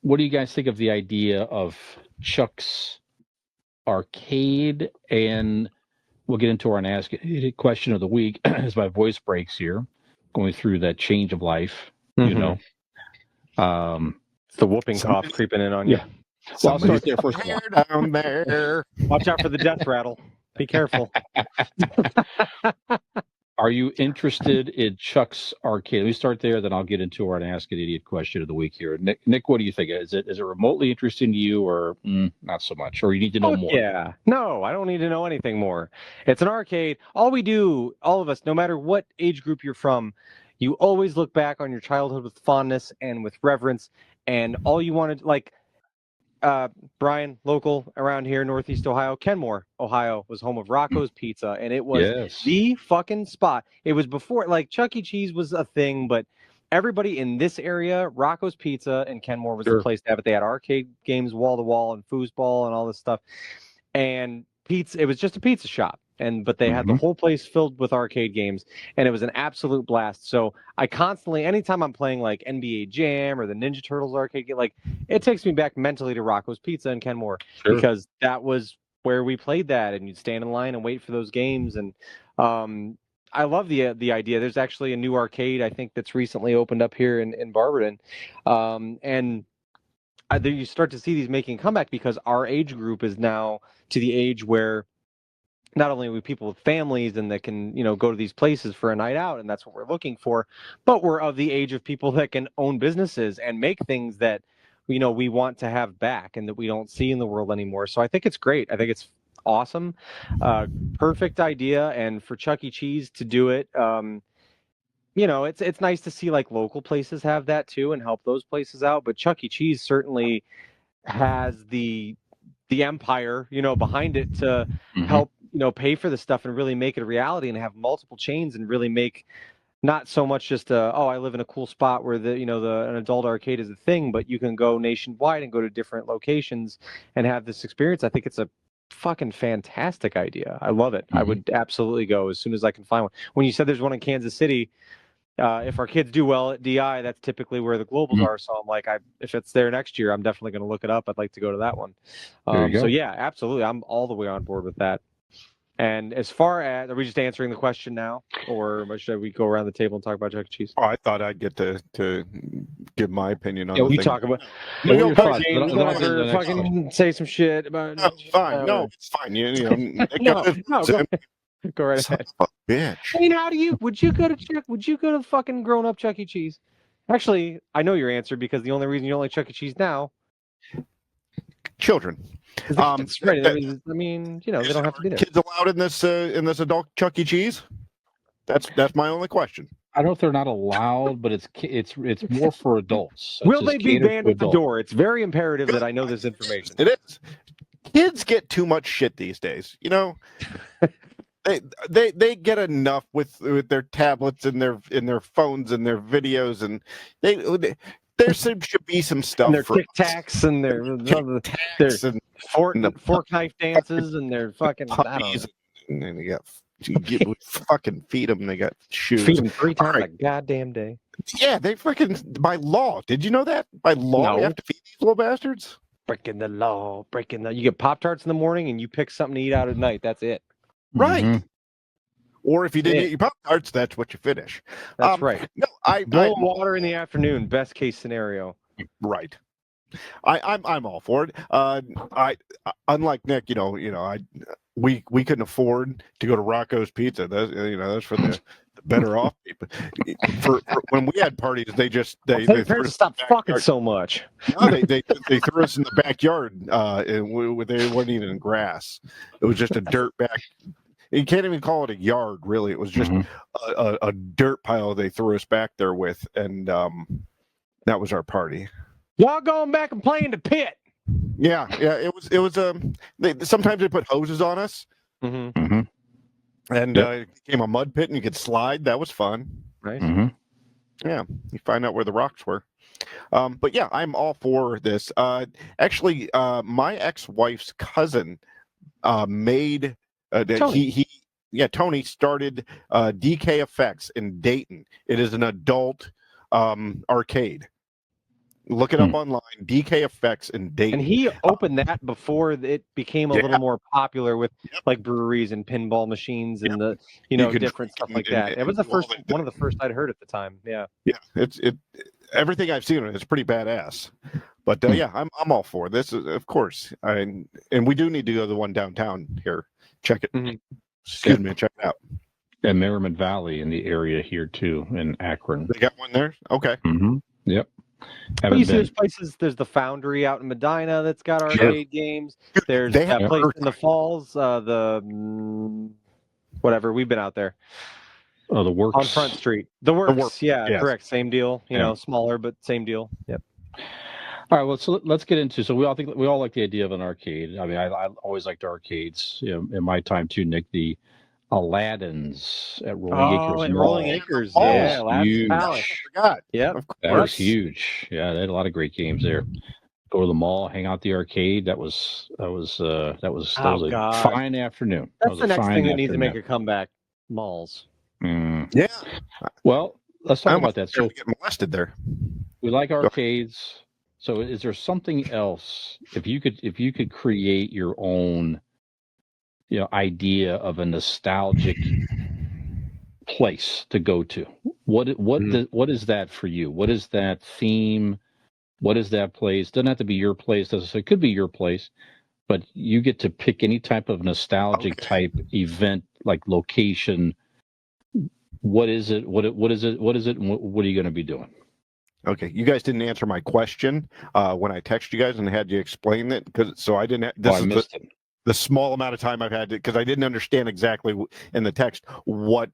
what do you guys think of the idea of Chuck's Arcade? And we'll get into our Ask It question of the week as my voice breaks here, going through that change of life. It's the whooping cough creeping in on you. Yeah. Well, I'll start there first of all. Down there. Watch out for the death rattle. Be careful. Are you interested in Chuck's Arcade? Let me start there, then I'll get into our Ask an Idiot question of the week here. Nick, what do you think? Is it remotely interesting to you, or not so much? Or you need to know more? Yeah. No, I don't need to know anything more. It's an arcade. All of us, no matter what age group you're from, you always look back on your childhood with fondness and with reverence, and all you wanted, like Brian, local around here, Northeast Ohio, Kenmore, Ohio, was home of Rocco's Pizza, and it was Yes. the fucking spot. It was before, like, Chuck E. Cheese was a thing, but everybody in this area, Rocco's Pizza and Kenmore was the Sure. place to have it. They had arcade games wall to wall and foosball and all this stuff, and pizza. It was just a pizza shop, but they had the whole place filled with arcade games, and it was an absolute blast. So I constantly, anytime I'm playing like NBA Jam or the Ninja Turtles arcade game, like, it takes me back mentally to Rocco's Pizza and Kenmore, Sure. because that was where we played that, and you'd stand in line and wait for those games. And I love the idea. There's actually a new arcade, I think, that's recently opened up here in Barberton, and you start to see these making a comeback, because our age group is now to the age where not only are we people with families and that can, go to these places for a night out, and that's what we're looking for, but we're of the age of people that can own businesses and make things that, we want to have back and that we don't see in the world anymore. So I think it's great. I think it's awesome. Perfect idea. And for Chuck E. Cheese to do it, it's nice to see like local places have that too and help those places out. But Chuck E. Cheese certainly has the empire, behind it to help, pay for the stuff and really make it a reality, and have multiple chains and really make not so much just I live in a cool spot where an adult arcade is a thing, but you can go nationwide and go to different locations and have this experience. I think it's a fucking fantastic idea. I love it. I would absolutely go as soon as I can find one. When you said there's one in Kansas City, if our kids do well at DI, that's typically where the globals are. So I'm like, if it's there next year, I'm definitely going to look it up. I'd like to go to that one. So yeah, absolutely. I'm all the way on board with that. And as far as, are we just answering the question now, or should we go around the table and talk about Chuck E. Cheese? Oh, I thought I'd get to give my opinion on Yeah, the we thing. talk about. Yeah, Go you're fucking, fine. Then I'll get to the next fucking say some shit about. No, it's fine. No, it's fine. Go right Son ahead. of a bitch. I mean, would you go to fucking grown up Chuck E. Cheese? Actually, I know your answer, because the only reason you don't like Chuck E. Cheese now. Children. That's right. I mean, they don't have to be there. Kids allowed in this adult Chuck E. Cheese? That's my only question. I don't know if they're not allowed, but it's more for adults. So Will they be banned at the door? It's very imperative that I know this information. It is. Kids get too much shit these days. They get enough with their tablets and their phones and their videos, and there should be some stuff and their for Tic Tacs and their fork knife dances and their fucking puppies, and then you fucking feed them. They got shoes. Feed them 3 times a goddamn day. Yeah, they freaking, by law. Did you know that? By law, you have to feed these little bastards. Breaking the law. You get Pop-Tarts in the morning and you pick something to eat out at night. That's it. Right. Or if you didn't eat your Pop-Tarts, that's what you finish. That's right. No, boil water in the afternoon. Best case scenario. Right. I'm all for it. Unlike Nick, we couldn't afford to go to Rocco's Pizza. That's for the better off people. For when we had parties, they threw us stop fucking so much. No, they threw us in the backyard, and they weren't even in grass. It was just a dirt back. You can't even call it a yard, really. It was just a dirt pile they threw us back there with, and that was our party. Y'all going back and playing the pit? Yeah. It was. Sometimes they put hoses on us, and it became a mud pit, and you could slide. That was fun. Right. Yeah, you find out where the rocks were. But yeah, I'm all for this. Actually, my ex-wife's cousin made. Tony started DK Effects in Dayton. It is an adult arcade. Look it up online, DK Effects in Dayton. And he opened that before it became a little more popular with like breweries and pinball machines and the different stuff like that. It was one of the first I'd heard at the time. Yeah. Yeah, it's everything I've seen it's pretty badass. But I'm all for this. Of course, and we do need to go to the one downtown here. Check it. Excuse me, check it out. And Merrimack Valley in the area here too, in Akron. They got one there. Okay. Yep. There's places. There's the Foundry out in Medina that's got arcade games. There's that place in the Falls. Whatever. We've been out there. Oh, the Works on Front Street. The Works, Works, yeah, yes. correct. Same deal. You Yeah. know, smaller but same deal. Yep. All right, well, so let's get into. So we all like the idea of an arcade. I mean, I always liked arcades. You know, in my time too, Nick. The Aladdin's at Rolling Acres at Mall. Rolling Acres, Oh, yeah, was Aladdin's huge. Palace. I forgot. Yep. Of That course. was huge. Yeah, they had a lot of great games there. Go to the mall, hang out at the arcade. That was a God. fine afternoon. That's the next thing that needs to make a comeback. Malls. Yeah. Well, let's talk I about that. So get molested there. we like arcades. So is there something else? If you could create your own, idea of a nostalgic place to go to, what is that for you? What is that theme? What is that place? Doesn't have to be your place. It could be your place, but you get to pick any type of nostalgic type event, like location. What is it? What is it? What are you going to be doing? Okay, you guys didn't answer my question when I texted you guys and had you explain it so I didn't. I missed it. The small amount of time I've had because I didn't understand exactly in the text what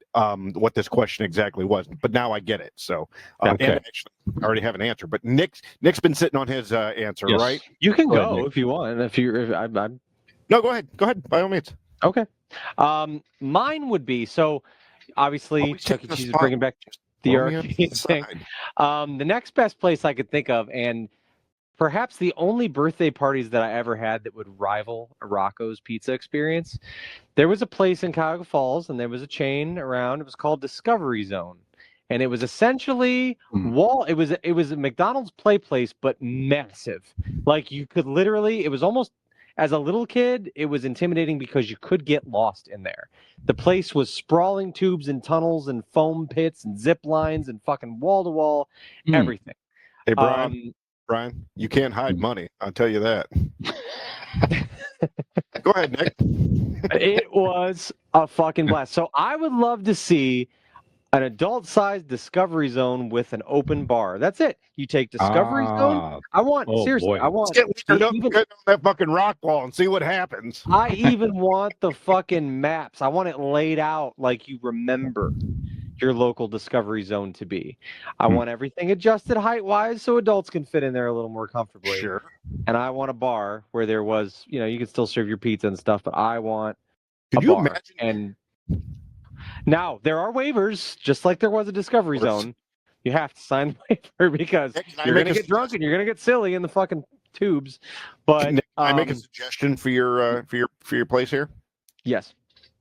this question exactly was, but now I get it. So and actually, I already have an answer. But Nick's been sitting on his answer, Yes. right? You can Go go ahead, if you want. I'm No, go ahead. Go ahead. By all means. okay. Mine would be so. Obviously, Always Chuck E. taking the Cheese is spot. bringing back the Throw me on arcade the thing. side. The next best place I could think of, and perhaps the only birthday parties that I ever had that would rival a Rocco's Pizza experience. There was a place in Cuyahoga Falls, and there was a chain around. It was called Discovery Zone, and it was essentially It was a McDonald's play place, but massive. Like you could literally. It was almost. As a little kid, it was intimidating because you could get lost in there. The place was sprawling tubes and tunnels and foam pits and zip lines and fucking wall-to-wall, everything. Hey, Brian, you can't hide money. I'll tell you that. Go ahead, Nick. It was a fucking blast. So I would love to see an adult-sized Discovery Zone with an open bar. That's it. You take Discovery Zone. I want seriously. Boy. I want. Get liquored up and get on that fucking rock wall and see what happens. I even want the fucking maps. I want it laid out like you remember your local Discovery Zone to be. I want everything adjusted height-wise so adults can fit in there a little more comfortably. Sure. And I want a bar where there was, you could still serve your pizza and stuff, but I want Could a you bar. imagine? And now there are waivers, just like there was a Discovery Zone. You have to sign the waiver because you're going to get drunk and you're going to get silly in the fucking tubes. But Can I make a suggestion for your place here? Yes.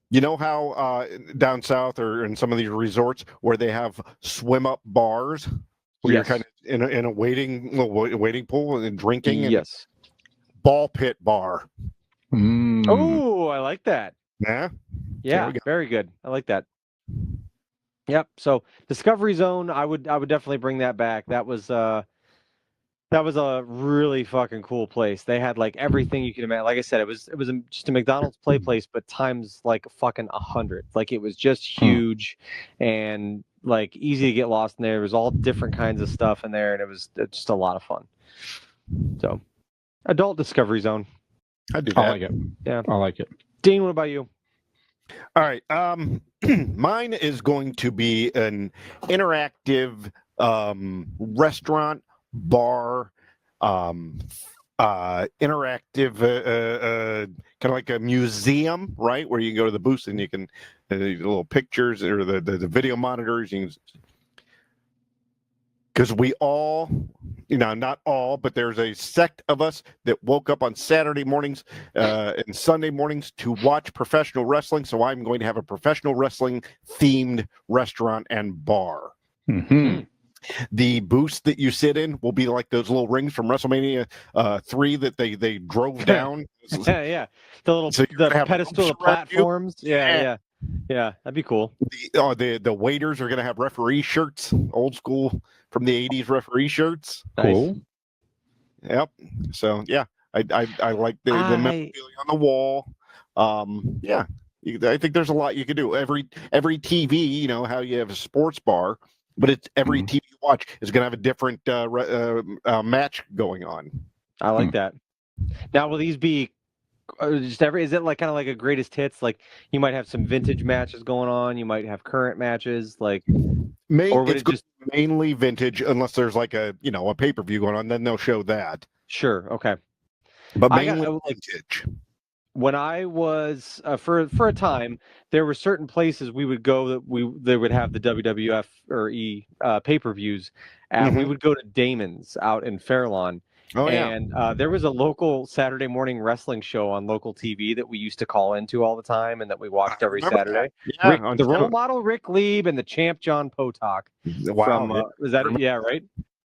You know how down south or in some of these resorts where they have swim up bars where you're kind of in a waiting pool and drinking? Yes. Ball pit bar. Oh, I like that. Yeah. Yeah, very good. I like that. Yep. So Discovery Zone, I would definitely bring that back. That was a really fucking cool place. They had like everything you can imagine. Like I said, it was just a McDonald's play place, but times like fucking 100. Like it was just huge and like easy to get lost in there. There was all different kinds of stuff in there, and it was just a lot of fun. So, adult Discovery Zone. I do that. I like it. Yeah, I like it. Dean, what about you? All right. Mine is going to be an interactive restaurant, bar, interactive, kind of like a museum, right? Where you can go to the booth and you can little pictures or the video monitors. Because we all, not all, but there's a sect of us that woke up on Saturday mornings and Sunday mornings to watch professional wrestling. So I'm going to have a professional wrestling themed restaurant and bar. Mm-hmm. The booths that you sit in will be like those little rings from WrestleMania 3 that they drove down. Yeah. The pedestal, the platforms. Yeah. That'd be cool. The waiters are going to have referee shirts, old school from the 80s referee shirts. Cool. Nice. Yep. So yeah, I like the memorabilia on the wall. I think there's a lot you could do. Every TV, how you have a sports bar, but it's every TV you watch is going to have a different match going on. I like that. Now, will these be just every? Is it like kind of like a greatest hits? Like you might have some vintage matches going on. You might have current matches. Like, or would It's it just mainly vintage, unless there's like a pay-per-view going on. Then they'll show that. sure? Okay. But I got mainly like vintage. when I was for a time, there were certain places we would go that they would have the WWF or pay-per-views at. We would go to Damon's out in Fairlawn. Oh yeah. And there was a local Saturday morning wrestling show on local TV that we used to call into all the time and that we watched every Saturday. That. Yeah, The role model Rick Lieb and the champ John Potok. Wow. From, is that yeah, right?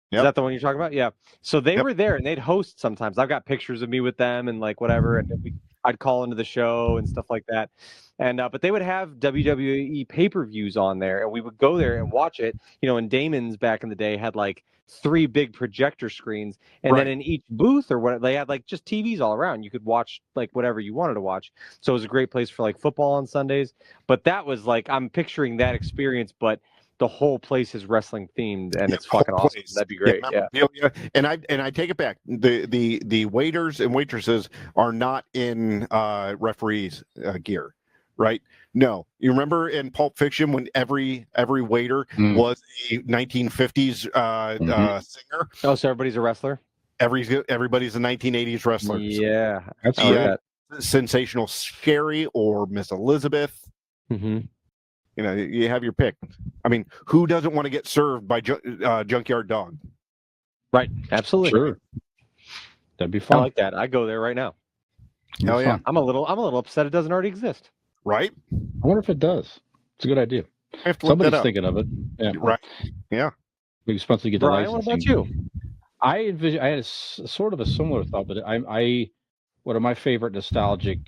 Yep. Is that the one you're talking about? Yeah. So they were there and they'd host sometimes. I've got pictures of me with them and like whatever. And I'd call into the show and stuff like that. And but they would have WWE pay-per-views on there, and we would go there and watch it. And Damon's back in the day had like 3 big projector screens, and then in each booth or what they had like just TVs all around. You could watch like whatever you wanted to watch. So it was a great place for like football on Sundays. But that was like I'm picturing that experience, but the whole place is wrestling themed, and it's fucking awesome. That'd be great. Yeah. And I take it back. The waiters and waitresses are not in referees gear, right? No, you remember in Pulp Fiction when every waiter was a 1950s singer. Oh, so everybody's a wrestler. Everybody's a 1980s wrestler. Yeah, that's Sensational Sherry or Miss Elizabeth. Mm-hmm. You have your pick. I mean, who doesn't want to get served by Junkyard Dog? Right, absolutely. Sure, that'd be fun. I like that. I go there right now. Oh yeah, I'm a little upset it doesn't already exist. Right? I wonder if it does. It's a good idea. Somebody's thinking of it. Yeah. Right. Yeah. We're supposed to get the Brian, licensing. what about you? I had sort of a similar thought, but one of my favorite nostalgic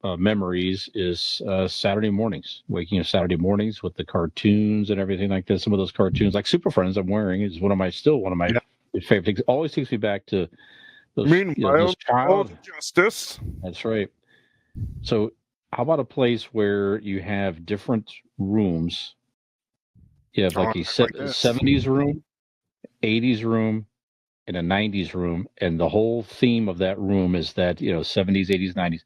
memories is Saturday mornings. Waking up Saturday mornings with the cartoons and everything like this. Some of those cartoons, like Super Friends, I'm wearing is one of my favorite things. It always takes me back to those child justice. That's right. So, how about a place where you have different rooms? You have like a 70s room, 80s room, in a 90s room, and the whole theme of that room is that 70s, 80s, 90s,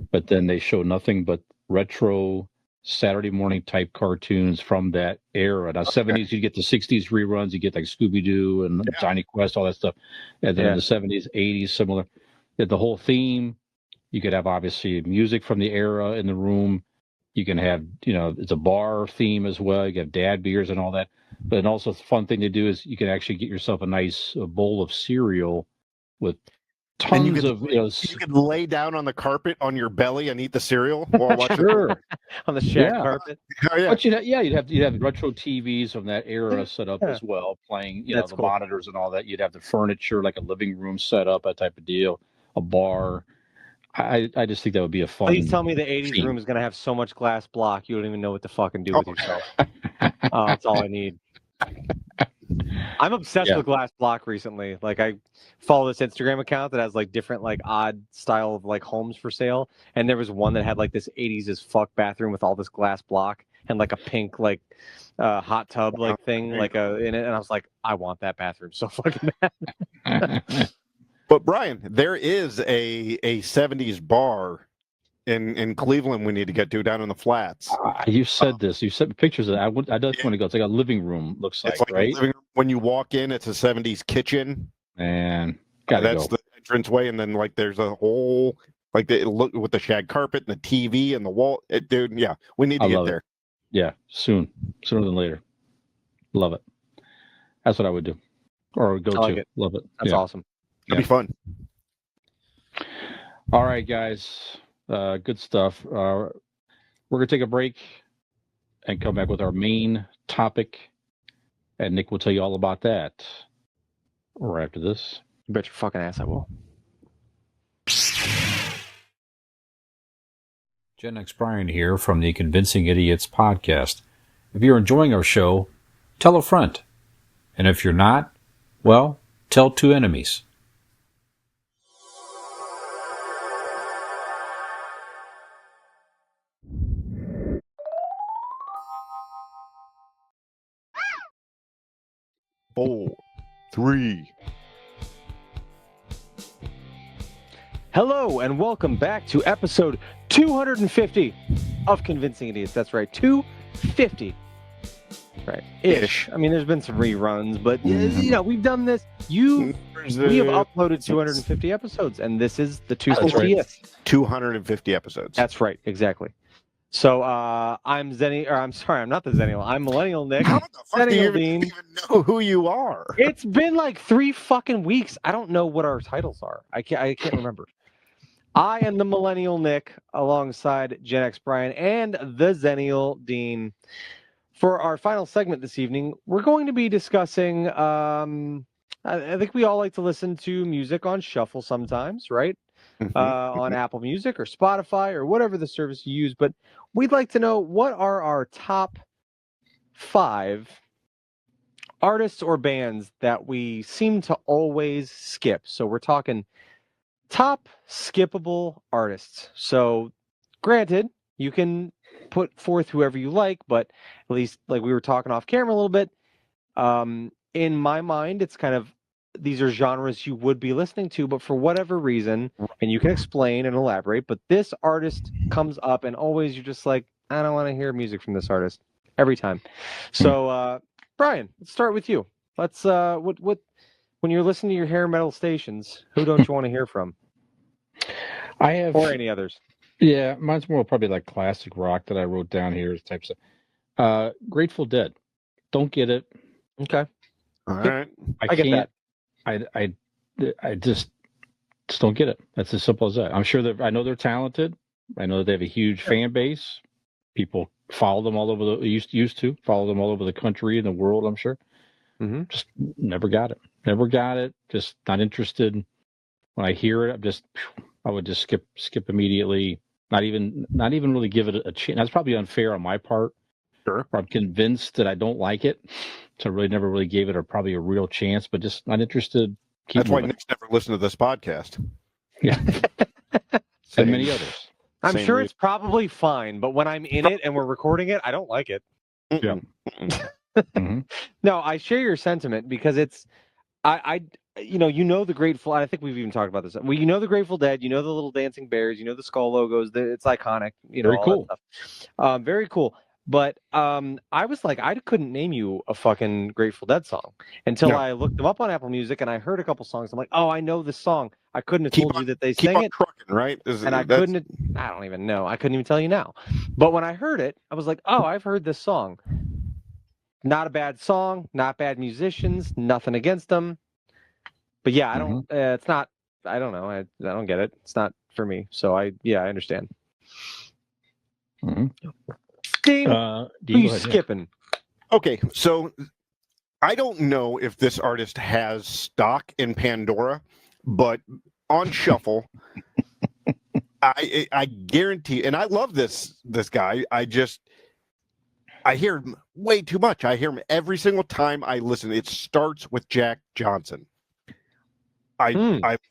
but then they show nothing but retro Saturday morning type cartoons from that era. Now 70s you get the 60s reruns, you get like Scooby-Doo and Johnny Quest, all that stuff, and then in the 70s, 80s similar. The whole theme, you could have obviously music from the era in the room. You can have it's a bar theme as well. You can have dad beers and all that. But then also the fun thing to do is you can actually get yourself a nice bowl of cereal with tons of you could lay down on the carpet on your belly and eat the cereal while watching on the shag carpet. Oh, yeah. But you'd have retro TVs from that era set up as well, playing the cool monitors and all that. You'd have the furniture like a living room set up, that type of deal, a bar. I just think that would be a fun. Please tell me the 80s room is going to have so much glass block you don't even know what to fucking do with yourself. That's all I need. I'm obsessed with glass block recently. Like I follow this Instagram account that has like different like odd style of like homes for sale, and there was one that had like this 80s as fuck bathroom with all this glass block and like a pink like hot tub like thing in it, and I was like, I want that bathroom so fucking bad. But Brian, there is a 70s bar in Cleveland we need to get to down in the flats. You said this. You sent pictures of that. I just want to go. It's like a living room, looks like, right? Living room. When you walk in, it's a 70s kitchen. And that's the entranceway, and then like there's a whole like look with the shag carpet and the TV and the wall. Dude, we need to get there. Yeah, sooner than later. Love it. That's what I would do, or go to. Love it. That's awesome. It'll be fun. All right, guys. Good stuff. We're going to take a break and come back with our main topic. And Nick will tell you all about that right after this. You bet your fucking ass I will. Gen X Brian here from the Convincing Idiots podcast. If you're enjoying our show, tell a friend. And if you're not, well, tell 2 enemies. Four, 3. Hello and welcome back to episode 250 of Convincing Idiots. That's right, 250. Right, ish. I mean, there's been some reruns, but we've done this. We have uploaded 250 episodes, and this is the 250th. 250 episodes. That's right, exactly. So I'm Zenny, or I'm sorry, I'm not the Zennial. I'm Millennial Nick. How the fuck do you Dean. even know who you are? It's been like 3 fucking weeks. I don't know what our titles are. I can't remember. I am the Millennial Nick alongside Gen X Brian and the Zennial Dean. For our final segment this evening, we're going to be discussing, I think we all like to listen to music on shuffle sometimes, right? On Apple Music or Spotify or whatever the service you use. But we'd like to know, what are our top 5 artists or bands that we seem to always skip? So we're talking top skippable artists. So granted, you can put forth whoever you like, but at least, like we were talking off camera a little bit, in my mind, it's kind of, these are genres you would be listening to, but for whatever reason, and you can explain and elaborate, but this artist comes up and always you're just like, I don't want to hear music from this artist every time. So Brian, let's start with you. Let's what when you're listening to your hair metal stations, who don't you want to hear from? I have, or any others. Yeah, mine's more probably like classic rock that I wrote down here. Types of Grateful Dead. Don't get it. Okay. All right. I get that. I just don't get it. That's as simple as that. I'm sure that I know they're talented. I know that they have a huge fan base. People follow them all over used to follow them all over the country and the world, I'm sure. Just never got it. Never got it. Just not interested. When I hear it, I would just skip immediately. Not even really give it a chance. That's probably unfair on my part. Sure. I'm convinced that I don't like it, so I really never really gave it probably a real chance. But just not interested. That's why Nick's never listened to this podcast. Yeah, and many others. I'm sure it's probably fine, but when I'm in it and we're recording it, I don't like it. Yeah. No, I share your sentiment because it's, the Grateful. I think we've even talked about this. Well, the Grateful Dead. The little dancing bears. The skull logos. It's iconic. Very cool. That stuff. Very cool. But I was like, I couldn't name you a fucking Grateful Dead song until I looked them up on Apple Music and I heard a couple songs. I'm like, oh, I know this song. I couldn't have told you that they sang it. Trucking, right? I don't even know. I couldn't even tell you now. But when I heard it, I was like, oh, I've heard this song. Not a bad song, not bad musicians, nothing against them. But yeah, I don't, it's not, I don't know. I don't get it. It's not for me. So I understand. Dean, who are you skipping? Okay, so I don't know if this artist has stock in Pandora, but on shuffle, I guarantee, and I love this guy. I hear him way too much. I hear him every single time I listen. It starts with Jack Johnson. I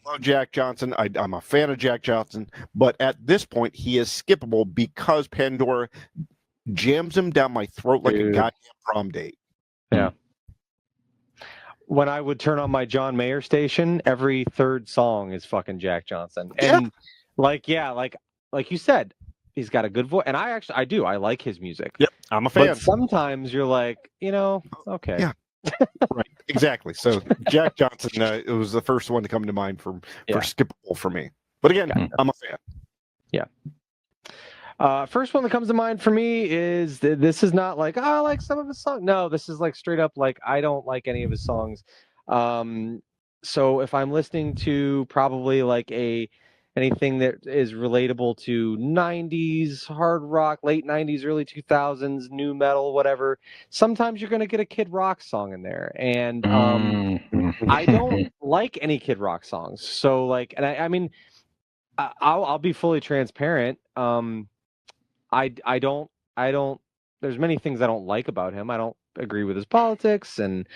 love Jack Johnson. I'm a fan of Jack Johnson, but at this point, he is skippable because Pandora jams him down my throat like a goddamn prom date. Yeah. When I would turn on my John Mayer station, every third song is fucking Jack Johnson. And like you said, he's got a good voice. And I do. I like his music. Yep. I'm a fan. But sometimes you're like, okay. Yeah. Right. Exactly. So Jack Johnson, it was the first one to come to mind for skippable for me. But again, I'm a fan. Yeah. First one that comes to mind for me is this is not like, I like some of his songs. No, this is like straight up like I don't like any of his songs. So if I'm listening to probably like anything that is relatable to 90s hard rock, late 90s, early 2000s, new metal, whatever, sometimes you're going to get a Kid Rock song in there. And I don't like any Kid Rock songs. So like, and I mean, I'll be fully transparent. I don't, there's many things I don't like about him. I don't agree with his politics, and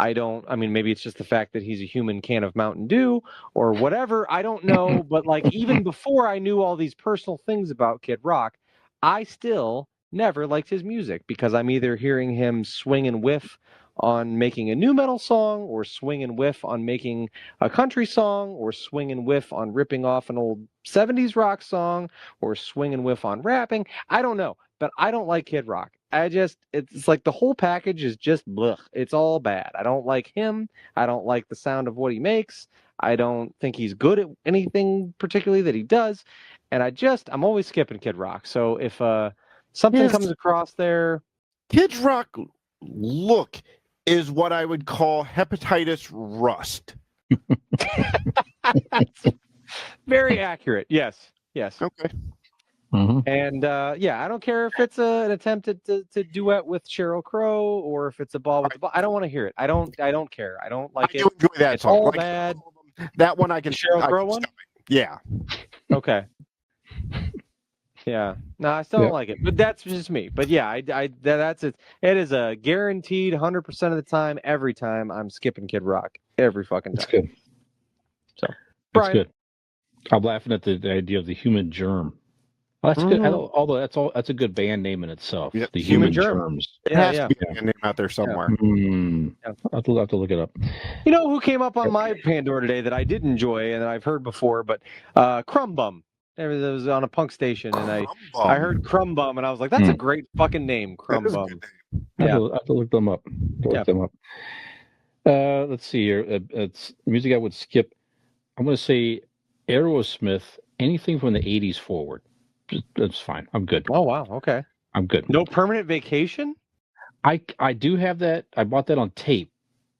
maybe it's just the fact that he's a human can of Mountain Dew or whatever. I don't know. But like, even before I knew all these personal things about Kid Rock, I still never liked his music because I'm either hearing him swing and whiff on making a new metal song, or swing and whiff on making a country song, or swing and whiff on ripping off an old 70s rock song, or swing and whiff on rapping. I don't know, but I don't like Kid Rock. It's like the whole package is just blech. It's all bad. I don't like him. I don't like the sound of what he makes. I don't think he's good at anything particularly that he does. And I'm always skipping Kid Rock. So if something comes across there. Kid Rock look is what I would call hepatitis rust. Very accurate. Yes. Okay. Mm-hmm. And I don't care if it's an attempt to duet with Sheryl Crow or if it's a ball with the ball. I don't want to hear it. I don't care. I don't like I it. do enjoy that It's song. all Like, bad. That one I can. The Sheryl I Crow can one? stomach. Yeah. Okay. Yeah. No, I still don't like it. But that's just me. But yeah, that's it. It is a guaranteed 100% of the time, every time I'm skipping Kid Rock. Every fucking time. That's good. So, That's Brian. good. I'm laughing at the idea of the human germ. Well, that's good. Although that's a good band name in itself. Yep. The Human Human Germ. Germs. It has to be a name out there somewhere. I'll have to look it up. You know who came up on my Pandora today that I did enjoy and that I've heard before, but Crumb Bum. It was on a punk station, and I heard Crumb Bum, and I was like, that's a great fucking name, Crumb Bum. I have to look them up. Let's see here. It's music I would skip. I'm going to say Aerosmith, anything from the 80s forward. That's fine. I'm good. Oh, wow. Okay. I'm good. No Permanent Vacation? I do have that. I bought that on tape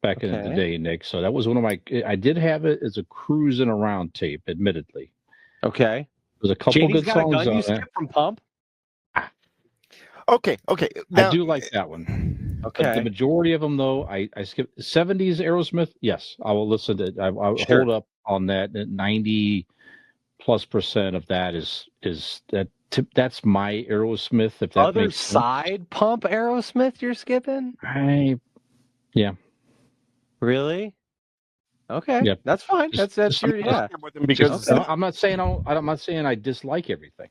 back in the day, Nick. So that was one of my. I did have it as a cruising around tape, admittedly. Okay. There's a couple Janie's good Got a songs Gun on you it. skip from Pump? Okay. Now, I do like that one. Okay. But the majority of them, though, I skip 70s Aerosmith. Yes, I will listen to. I'll hold up on that. 90+% of that is that. That's my Aerosmith. If that Other makes side sense. Pump Aerosmith you're skipping? Yeah. Really? Okay. Yep. That's fine. That's your because I'm not saying I'm not saying I dislike everything.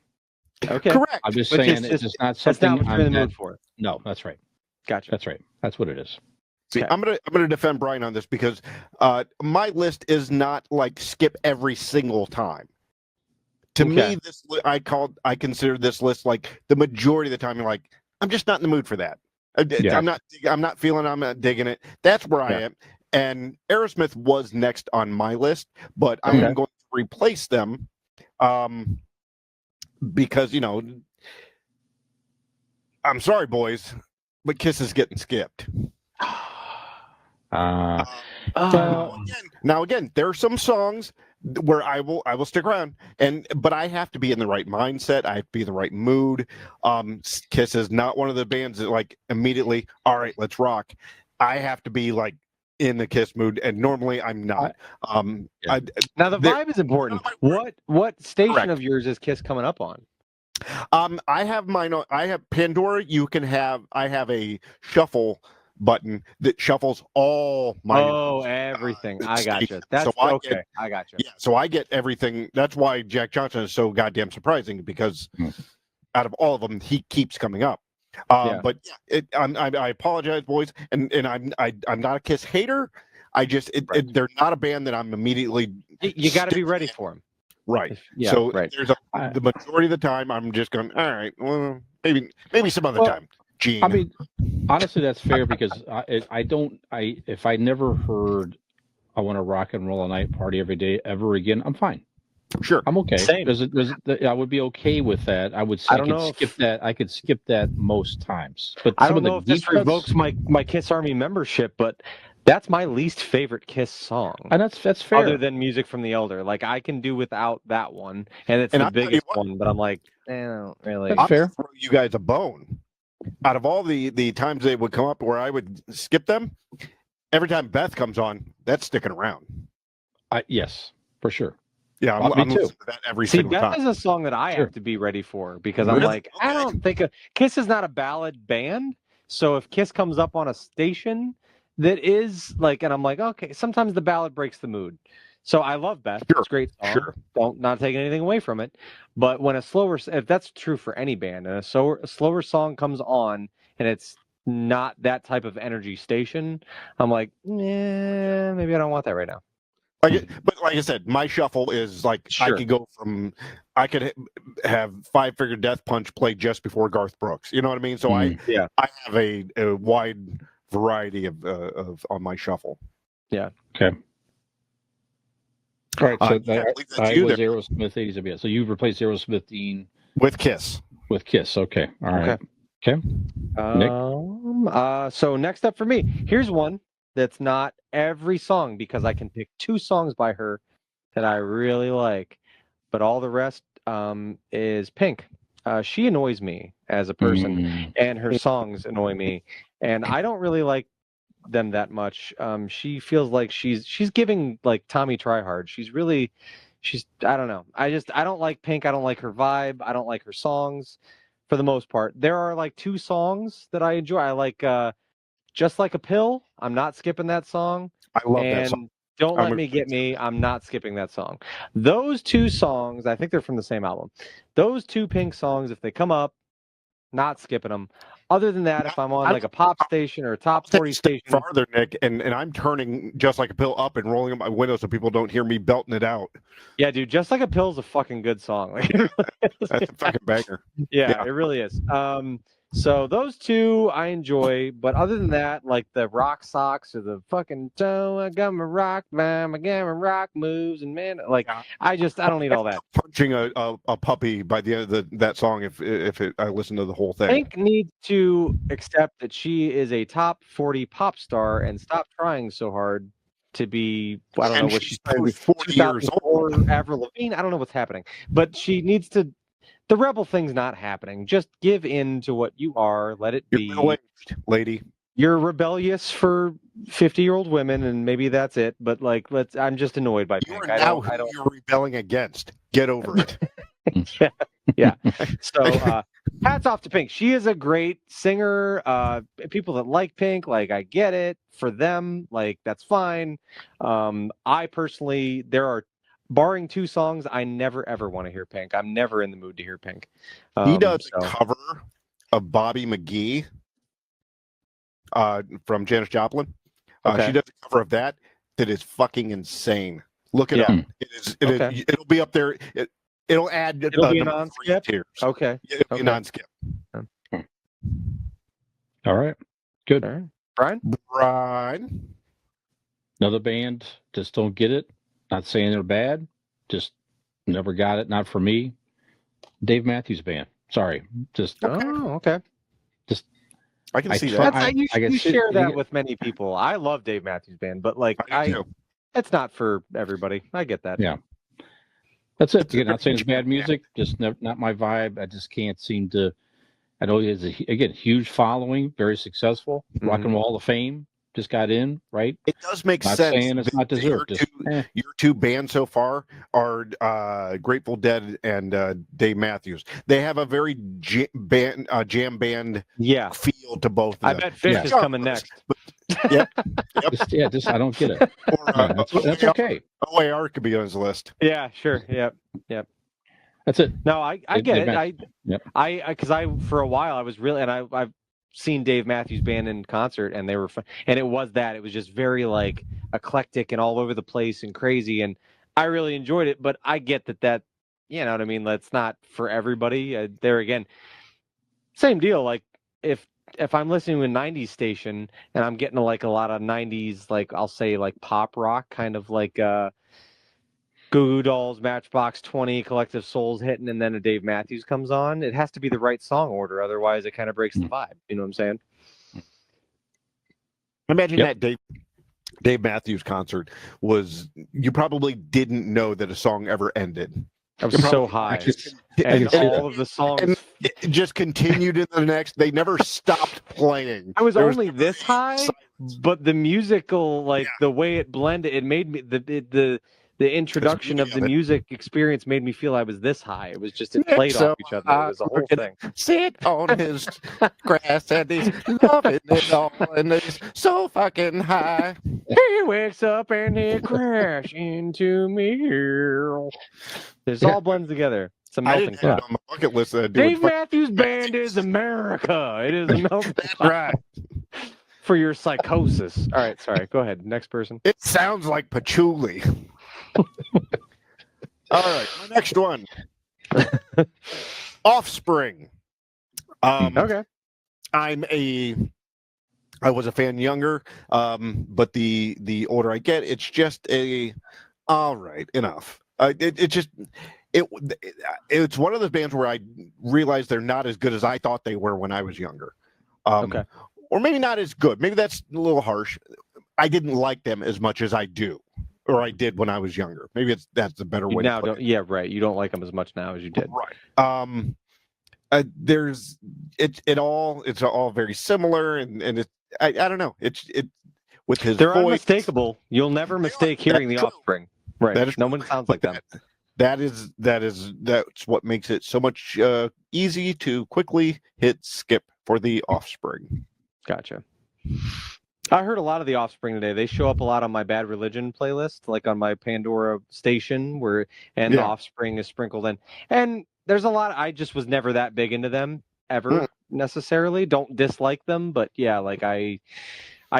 Okay. Correct. I'm just saying it's just not That's something not what you're in the I'm mood for. No, that's right. Gotcha. That's right. That's what it is. See, Okay. I'm gonna defend Brian on this because my list is not like skip every single time. To me, I consider this list like the majority of the time. You're like, I'm just not in the mood for that. I'm not feeling. I'm not digging it. That's where I am. And Aerosmith was next on my list, but I am going to replace them, because I'm sorry, boys, but Kiss is getting skipped. Uh, Now again, there are some songs where I will stick around, but I have to be in the right mindset. I have to be in the right mood. Kiss is not one of the bands that like immediately, all right, let's rock. I have to be like in the Kiss mood, and normally I'm not. Now the vibe is important. What station of yours is Kiss coming up on? I have mine. I have Pandora. I have a shuffle button that shuffles all my everything. I gotcha. stations. That's So I gotcha. Yeah, so I get everything. That's why Jack Johnson is so goddamn surprising, because out of all of them, he keeps coming up. But I apologize, boys, and I'm not a Kiss hater. I just they're not a band that I'm immediately. You got to be ready for them. Right. There's the majority of the time I'm just going, all right, well, maybe some other time. Gene. I mean, honestly, that's fair, because if I never heard I want to rock and roll a night party every day ever again, I'm fine. Sure. I'm okay. Same. I would be okay with that. I could skip that most times. But I don't know if this revokes my Kiss Army membership, but that's my least favorite Kiss song. And that's fair. Other than Music from the Elder. Like, I can do without that one, and it's the biggest one, but I'm like, I don't really. That's fair. Throw you guys a bone. Out of all the times they would come up where I would skip them, every time Beth comes on, that's sticking around. Yes, for sure. Yeah, I'm listening to that every single Beth time. is a song that I have to be ready for, because I'm like, I don't think Kiss is not a ballad band. So if Kiss comes up on a station that is like, and I'm like, okay, sometimes the ballad breaks the mood. So I love Beth. Sure. It's a great song. Don't not taking anything away from it. But when if that's true for any band, and a slower song comes on and it's not that type of energy station, I'm like, maybe I don't want that right now. But like I said, my shuffle is like Sure. I could have Five Finger Death Punch play just before Garth Brooks. You know what I mean? So I have a wide variety of on my shuffle. Yeah. Okay. All right. So I was there. Aerosmith 80s. So you've replaced Aerosmith Dean with Kiss. With Kiss. Okay. All right. Okay. Nick? So next up for me, here's one that's not every song because I can pick 2 songs by her that I really like, but all the rest is Pink. She annoys me as a person, and her songs annoy me, and I don't really like them that much. She feels like she's giving like Tommy Tryhard. She's I don't know. I don't like Pink. I don't like her vibe. I don't like her songs for the most part. There are like 2 songs that I enjoy. I like Just Like a Pill. I'm not skipping that song. I love that song. Don't Let Me Get Me. I'm not skipping that song. Those 2 songs, I think they're from the same album. Those 2 Pink songs, if they come up, not skipping them. Other than that, if I'm on like a pop station or a top 40 station. Farther, Nick, and I'm turning Just Like a Pill up and rolling up my window so people don't hear me belting it out. Yeah, dude, Just Like a Pill is a fucking good song. Like, that's a fucking banger. Yeah, it really is. So those 2 I enjoy, but other than that, like the rock socks or the fucking I got my rock, man, I got my rock moves, and man, like I don't need all that. Punching a puppy by the end of that song if I listen to the whole thing. Pink needs to accept that she is a top 40 pop star and stop trying so hard to be. I don't know what she's trying to be. 40 years old. Avril Lavigne. I don't know what's happening, but she needs to. The rebel thing's not happening. Just give in to what you are. Let it be. You're lady. You're rebellious for 50-year-old women, and maybe that's it. But like, I'm just annoyed by Pink. You're rebelling against. Get over it. yeah. So hats off to Pink. She is a great singer. People that like Pink, like I get it. For them, like that's fine. I personally, there are. Barring 2 songs, I never ever want to hear Pink. I'm never in the mood to hear Pink. He does a cover of Bobby McGee from Janis Joplin. She does a cover of that is fucking insane. Look it up. It'll be up there. It'll add. It'll be a non-skip. Okay. It'll be a non-skip. All right. Good. All right. Brian. Another band. Just don't get it. Not saying they're bad, just never got it. Not for me. Dave Matthews Band. Sorry, just okay. Just I can see that. You share that with many people. I love Dave Matthews Band, but like it's not for everybody. I get that. Yeah, that's it. Again, not saying it's bad music, just not my vibe. I just can't seem to. I know he has a huge following, very successful, Rock and Roll Hall of Fame. Just got in, right? It does make not sense. Saying it's not deserved. Your 2 bands so far are Grateful Dead and Dave Matthews. They have a very jam band feel to both of them. I bet Fish is coming next. Yep. Just I don't get it. That's okay. OAR could be on his list. Yeah, sure. Yep. That's it. No, I get it. Because for a while I was really, and I've seen Dave Matthews Band in concert, and they were fun. And it was just very like eclectic and all over the place and crazy, and I really enjoyed it. But I get that you know what I mean. That's not for everybody. There again, same deal. Like if I'm listening to a 90s station and I'm getting like a lot of 90s, like I'll say like pop rock, kind of like Goo Goo Dolls, Matchbox 20, Collective Souls hitting, and then a Dave Matthews comes on. It has to be the right song order, otherwise it kind of breaks the vibe. You know what I'm saying? Imagine that Dave Matthews concert was. You probably didn't know that a song ever ended. I was so high, and all of the songs and it just continued into the next. They never stopped playing. I was only this high, but the musical, like the way it blended, it made me the introduction of the music experience made me feel I was this high. It was just, it played off each other. It was a whole thing. Sit on his grass and he's loving it all and he's so fucking high. He wakes up and he crash into me. This all blends together. It's a I melting didn't have pot. it on my bucket list. Dave Matthews Band is America. It is a melting That's pot right. for your psychosis. All right, sorry. Go ahead. Next person. It sounds like patchouli. All right, my next one. Offspring. Okay. I was a fan younger, but the older I get, it's just all right, enough. It's one of those bands where I realized they're not as good as I thought they were when I was younger. Okay. Or maybe not as good. Maybe that's a little harsh. I didn't like them as much as I do, or I did when I was younger. Maybe that's the better way Now to put don't. it. Yeah, right. You don't like them as much now as you did. Right. It's all very similar, and I don't know. It's with his They're voice. unmistakable. You'll never mistake hearing the true. Offspring. Right. That is No one sounds like them. That's what makes it so much easy to quickly hit skip for the Offspring. Gotcha. I heard a lot of the Offspring today. They show up a lot on my Bad Religion playlist, like on my Pandora station, the Offspring is sprinkled in. And there's a lot. I just was never that big into them ever necessarily. Don't dislike them, but yeah, like I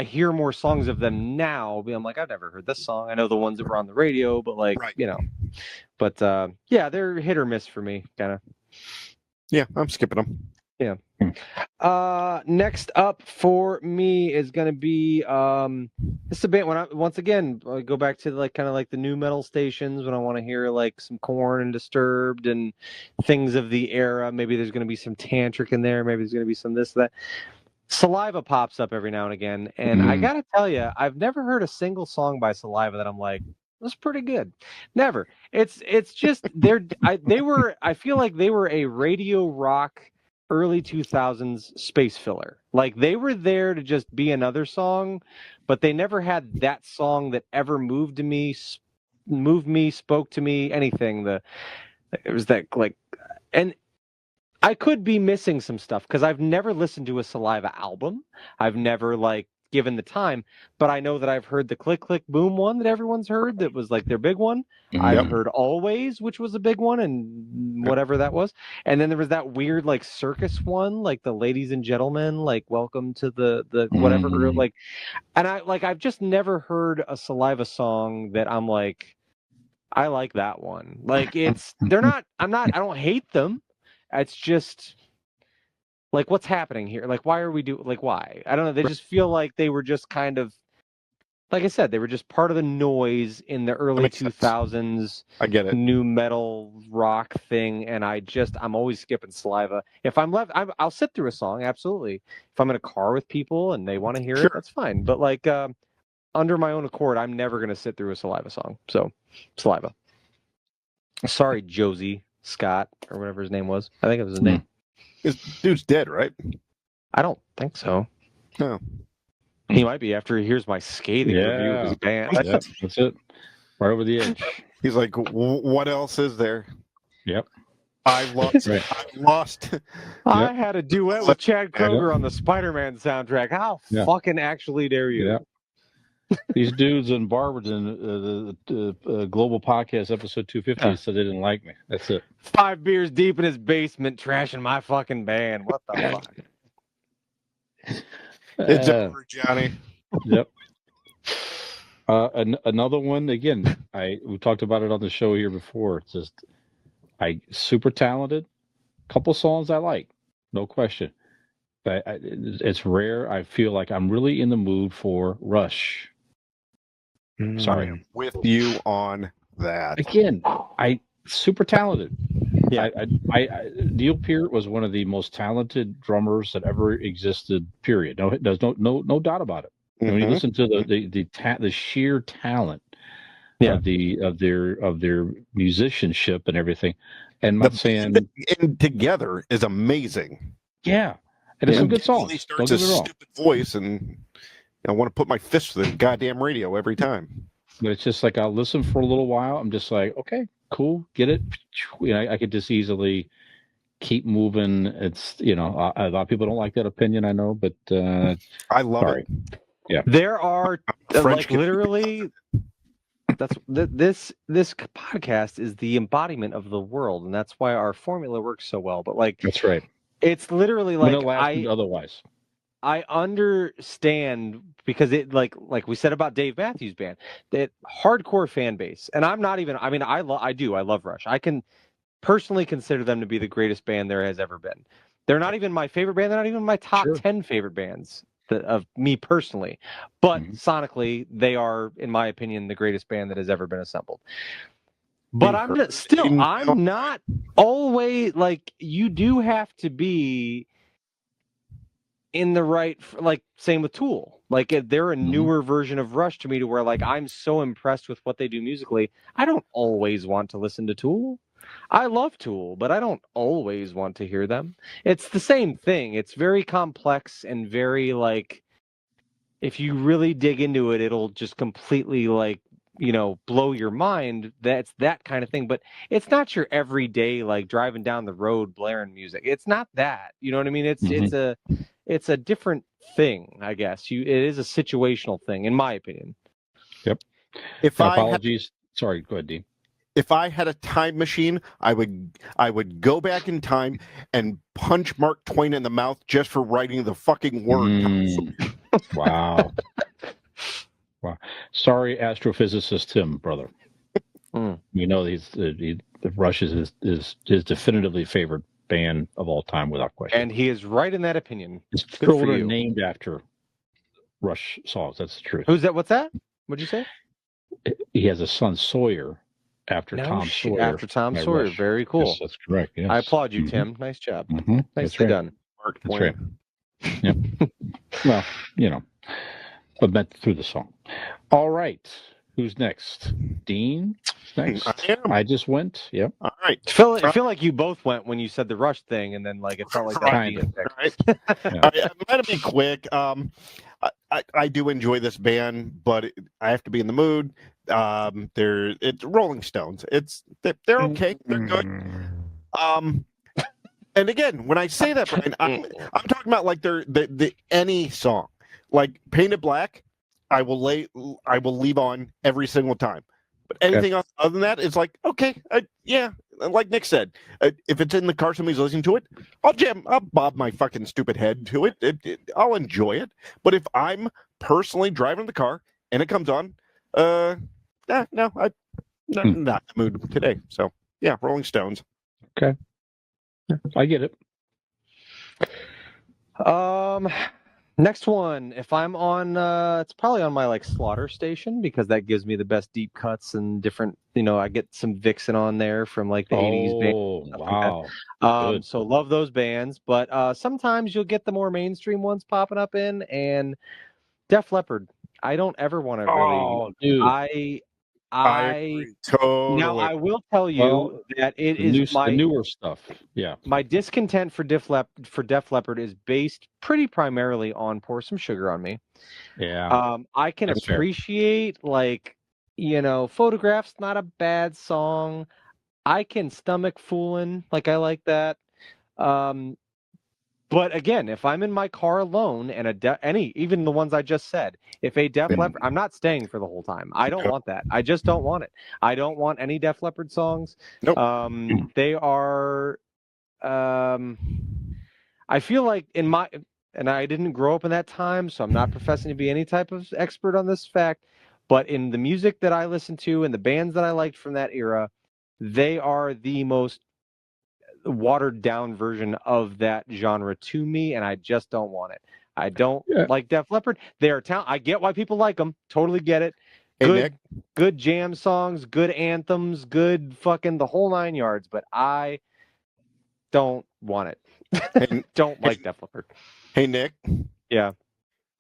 hear more songs of them now. I'm like, I've never heard this song. I know the ones that were on the radio, but like, But yeah, they're hit or miss for me, kind of. Yeah, I'm skipping them. Yeah. Next up for me is gonna be this is a band when I go back to like kind of like the new metal stations when I want to hear like some Korn and Disturbed and things of the era. Maybe there's gonna be some Tantric in there. Maybe there's gonna be some this that. Saliva pops up every now and again, and I gotta tell you, I've never heard a single song by Saliva that I'm like, that's pretty good. Never. It's just I feel like they were a radio rock early 2000s space filler. Like they were there to just be another song, but they never had that song that ever moved me, spoke to me, anything. It was that like, and I could be missing some stuff because I've never listened to a Saliva album. I've never like given the time, but I know that I've heard the Click Click Boom one that everyone's heard that was like their big one. I've heard Always, which was a big one, and whatever that was. And then there was that weird like circus one, like the Ladies and Gentlemen, like Welcome to the whatever, like. And I've just never heard a Saliva song that I'm like, I like that one. Like I don't hate them. It's just like, what's happening here? Like, why are we why? I don't know. They just feel like they were just kind of, like I said, they were just part of the noise in the early 2000s. I get it. New metal rock thing. And I'm always skipping Saliva. If I'm left, I'll sit through a song. Absolutely. If I'm in a car with people and they want to hear it, that's fine. But like, under my own accord, I'm never going to sit through a Saliva song. So Saliva. Sorry, Josie Scott or whatever his name was. I think it was his name. This dude's dead, right? I don't think so. No. He might be after he hears my scathing review of his band. Yep, that's it. Right over the edge. He's like, what else is there? Yep. I lost. I had a duet with Chad Kroeger on the Spider-Man soundtrack. How fucking actually dare you? Yeah. These dudes in Barberton, the Global Podcast episode 250 said they didn't like me. That's it. 5 beers deep in his basement, trashing my fucking band. What the fuck? It's over, Johnny. Yep. Another one again. We talked about it on the show here before. It's just super talented. Couple songs I like, no question. But it's rare. I feel like I'm really in the mood for Rush. Sorry, I'm with you on that. Again, super talented. Yeah, Neil Peart was one of the most talented drummers that ever existed. Period. No, there's no doubt about it. And when you listen to the sheer talent of their musicianship and everything, and not saying together is amazing. Yeah, and it's some good songs. He starts a stupid voice, and I want to put my fist to the goddamn radio every time. But it's just like I'll listen for a little while. I'm just like, okay, cool, get it. I could just easily keep moving. It's a lot of people don't like that opinion, I know, but I love it. Yeah, there are like literally This podcast is the embodiment of the world, and that's why our formula works so well. But like, That's right. it's literally like Otherwise. I understand because it like we said about Dave Matthews Band, that hardcore fan base, and I'm not even. I mean, I love Rush. I can personally consider them to be the greatest band there has ever been. They're not even my favorite band. They're not even my top 10 favorite bands of me personally. But sonically, they are, in my opinion, the greatest band that has ever been assembled. But I'm not always like, you do have to be in the right, like, same with Tool. Like, they're a newer version of Rush to me, to where like I'm so impressed with what they do musically. I don't always want to listen to Tool. I love Tool, but I don't always want to hear them. It's the same thing. It's very complex and very like, if you really dig into it, it'll just completely like, blow your mind. That's that kind of thing. But it's not your everyday like driving down the road blaring music. It's not that. You know what I mean? It's a different thing, I guess. It is a situational thing, in my opinion. Yep. Sorry, go ahead, Dean. If I had a time machine, I would go back in time and punch Mark Twain in the mouth just for writing the fucking word. Wow. Wow. Sorry, astrophysicist Tim, brother. You know, Rush is his definitively favorite band of all time, without question. And he is right in that opinion. His children named after Rush songs. That's the truth. Who's that? What's that? What'd you say? He has a son, Sawyer, after Tom Sawyer. After Tom Sawyer. Rush. Very cool. Yes, that's correct. Yes. I applaud you, Tim. Nice job. Nicely done. Mark That's Twain. right. Yep. Well, but meant through the song. All right. Who's next? Dean? Next. I just went. Yep. All right. I feel like you both went when you said the Rush thing, and then like it felt like that. Kind of. Right. All right. I'm going to be quick. I do enjoy this band, but I have to be in the mood. It's Rolling Stones. They're okay. They're good. And again, when I say that, Brian, I'm talking about like the any song, like Painted Black. I will leave on every single time. But anything else other than that, it's like, okay, like Nick said, if it's in the car, somebody's listening to it, I'll bob my fucking stupid head to it. I'll enjoy it. But if I'm personally driving the car and it comes on, no, I'm not in the mood today. So yeah, Rolling Stones. Okay, I get it. Next one, if I'm on, it's probably on my like Slaughter station, because that gives me the best deep cuts and different, I get some Vixen on there from like the 80s band. Oh, wow. Like so love those bands, but sometimes you'll get the more mainstream ones popping up and Def Leppard. I don't ever want to really. Dude. I agree. Totally. Now I will tell you that it is the newer stuff. Yeah. My discontent for Def Leppard is based pretty primarily on Pour Some Sugar on Me. Yeah. I can appreciate Photographs, not a bad song. I can stomach Foolin', like I like that. But again, if I'm in my car alone and even the ones I just said, if a Def Leppard, I'm not staying for the whole time. I don't want that. I just don't want it. I don't want any Def Leppard songs. Nope. They are. I feel like and I didn't grow up in that time, so I'm not professing to be any type of expert on this fact. But in the music that I listened to and the bands that I liked from that era, they are the most watered down version of that genre to me, and I just don't want it. I don't like Def Leppard. They are I get why people like them. Totally get it. Good jam songs, good anthems, good fucking the whole 9 yards, but I don't want it. Don't like Def Leppard. Hey, Nick. Yeah.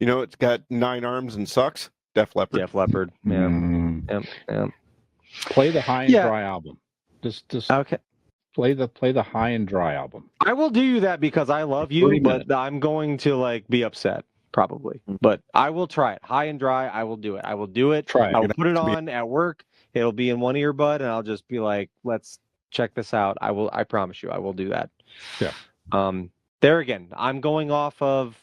It's got 9 arms and sucks. Def Leppard. Def Leppard. Yeah. Yeah. Play the High and Dry album. Just okay. Play the High and Dry album. I will do you that because I love you, but I'm going to be upset probably. But I will try it. High and Dry, I will do it. I will do it. Try it. I'll put it on at work. It'll be in one earbud, and I'll just be like, "Let's check this out." I promise you, I will do that. Yeah. There again, I'm going off of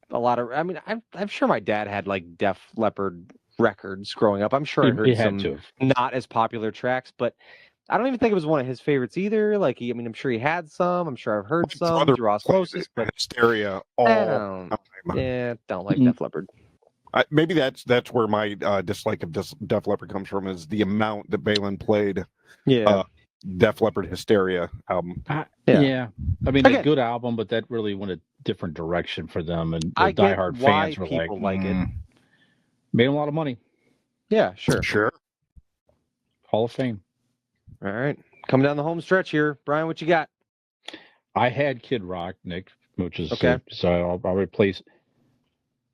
a lot of. I mean, I'm sure my dad had like Def Leppard records growing up. I'm sure I heard some not as popular tracks, but I don't even think it was one of his favorites either. Like, I'm sure he had some. I'm sure I've heard some through osmosis, but Hysteria don't like Def Leppard. Maybe that's where my dislike of Def Leppard comes from, is the amount that Balin played. Def Leppard Hysteria album. Yeah. I mean, a good album, but that really went a different direction for them, and the diehard fans were like it. Made them a lot of money. Yeah, sure. Hall of Fame. All right, coming down the home stretch here, Brian. What you got? I had Kid Rock, Nick, which is okay. So I'll replace.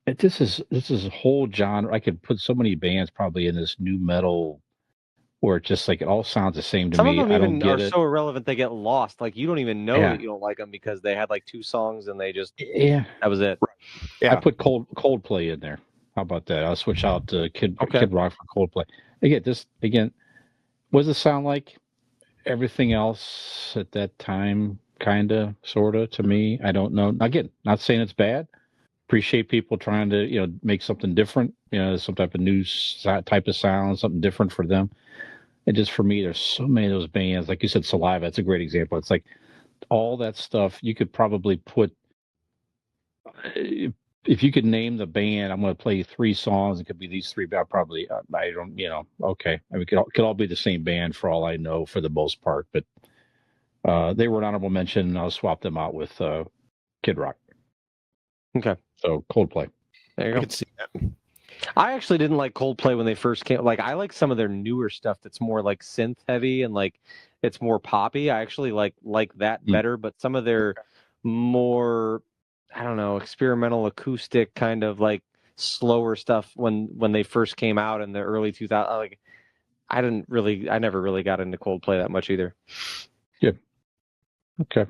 This is a whole genre. I could put so many bands probably in this new metal, where it's just like it all sounds the same to me. Some of them I don't even get are it. so irrelevant they get lost. Like you don't even know that you don't like them because they had like 2 songs and they just that was it. Yeah. I put Coldplay in there. How about that? I'll switch out Kid Rock for Coldplay. Again, what does it sound like? Everything else at that time, kinda, sorta, to me. I don't know. Again, not saying it's bad. Appreciate people trying to, make something different, some type of new type of sound, something different for them. And just for me, there's so many of those bands. Like you said, Saliva, that's a great example. It's like all that stuff you could probably put. If you could name the band, I'm going to play 3 songs. It could be these 3, but I don't, okay. I mean, it could all be the same band for all I know for the most part, but they were an honorable mention, and I'll swap them out with Kid Rock. Okay. So Coldplay. There you go. I can see that. I actually didn't like Coldplay when they first came. Like, I like some of their newer stuff that's more like synth heavy and like it's more poppy. I actually like that better, but some of their more, I don't know, experimental acoustic kind of like slower stuff when they first came out in the early 2000s, like I never really got into Coldplay that much either. Yeah. Okay.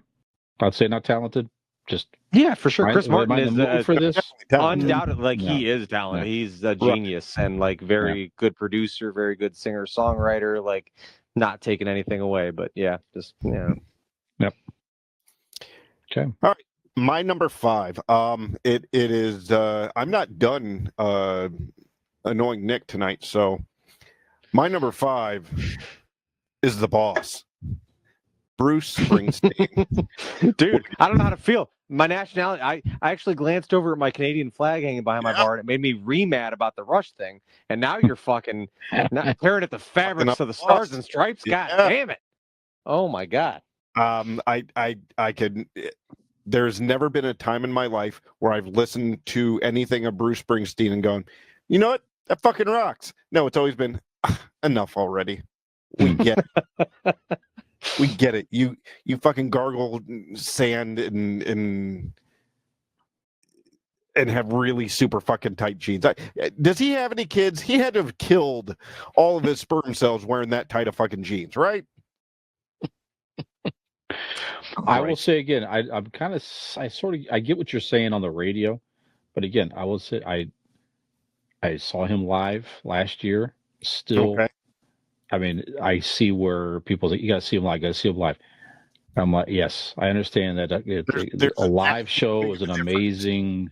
I'd say not talented. Just for sure. Chris Martin is for this. Undoubtedly, he is talented. He's a genius and like very good producer, very good singer songwriter. Like, not taking anything away, but Yep. Okay. All right. My number 5. It is. I'm not done annoying Nick tonight, so my number 5 is The Boss. Bruce Springsteen. Dude, I don't know how to feel. My nationality, I actually glanced over at my Canadian flag hanging behind my bar, and it made me re-mad about the Rush thing. And now you're fucking tearing at the fabrics of the Stars and Stripes. God damn it. Oh, my God. I could... There's never been a time in my life where I've listened to anything of Bruce Springsteen and gone, you know what? That fucking rocks. No, it's always been, enough already. We get it. We get it. You fucking gargle sand and have really super fucking tight jeans. Does he have any kids? He had to have killed all of his sperm cells wearing that tight of fucking jeans, right? I will say again, I'm kind of, I get what you're saying on the radio, but again, I will say I saw him live last year. Still, I mean, I see where people say you got to see him live. Got to see him live. I'm like, yes, I understand that a live show is an amazing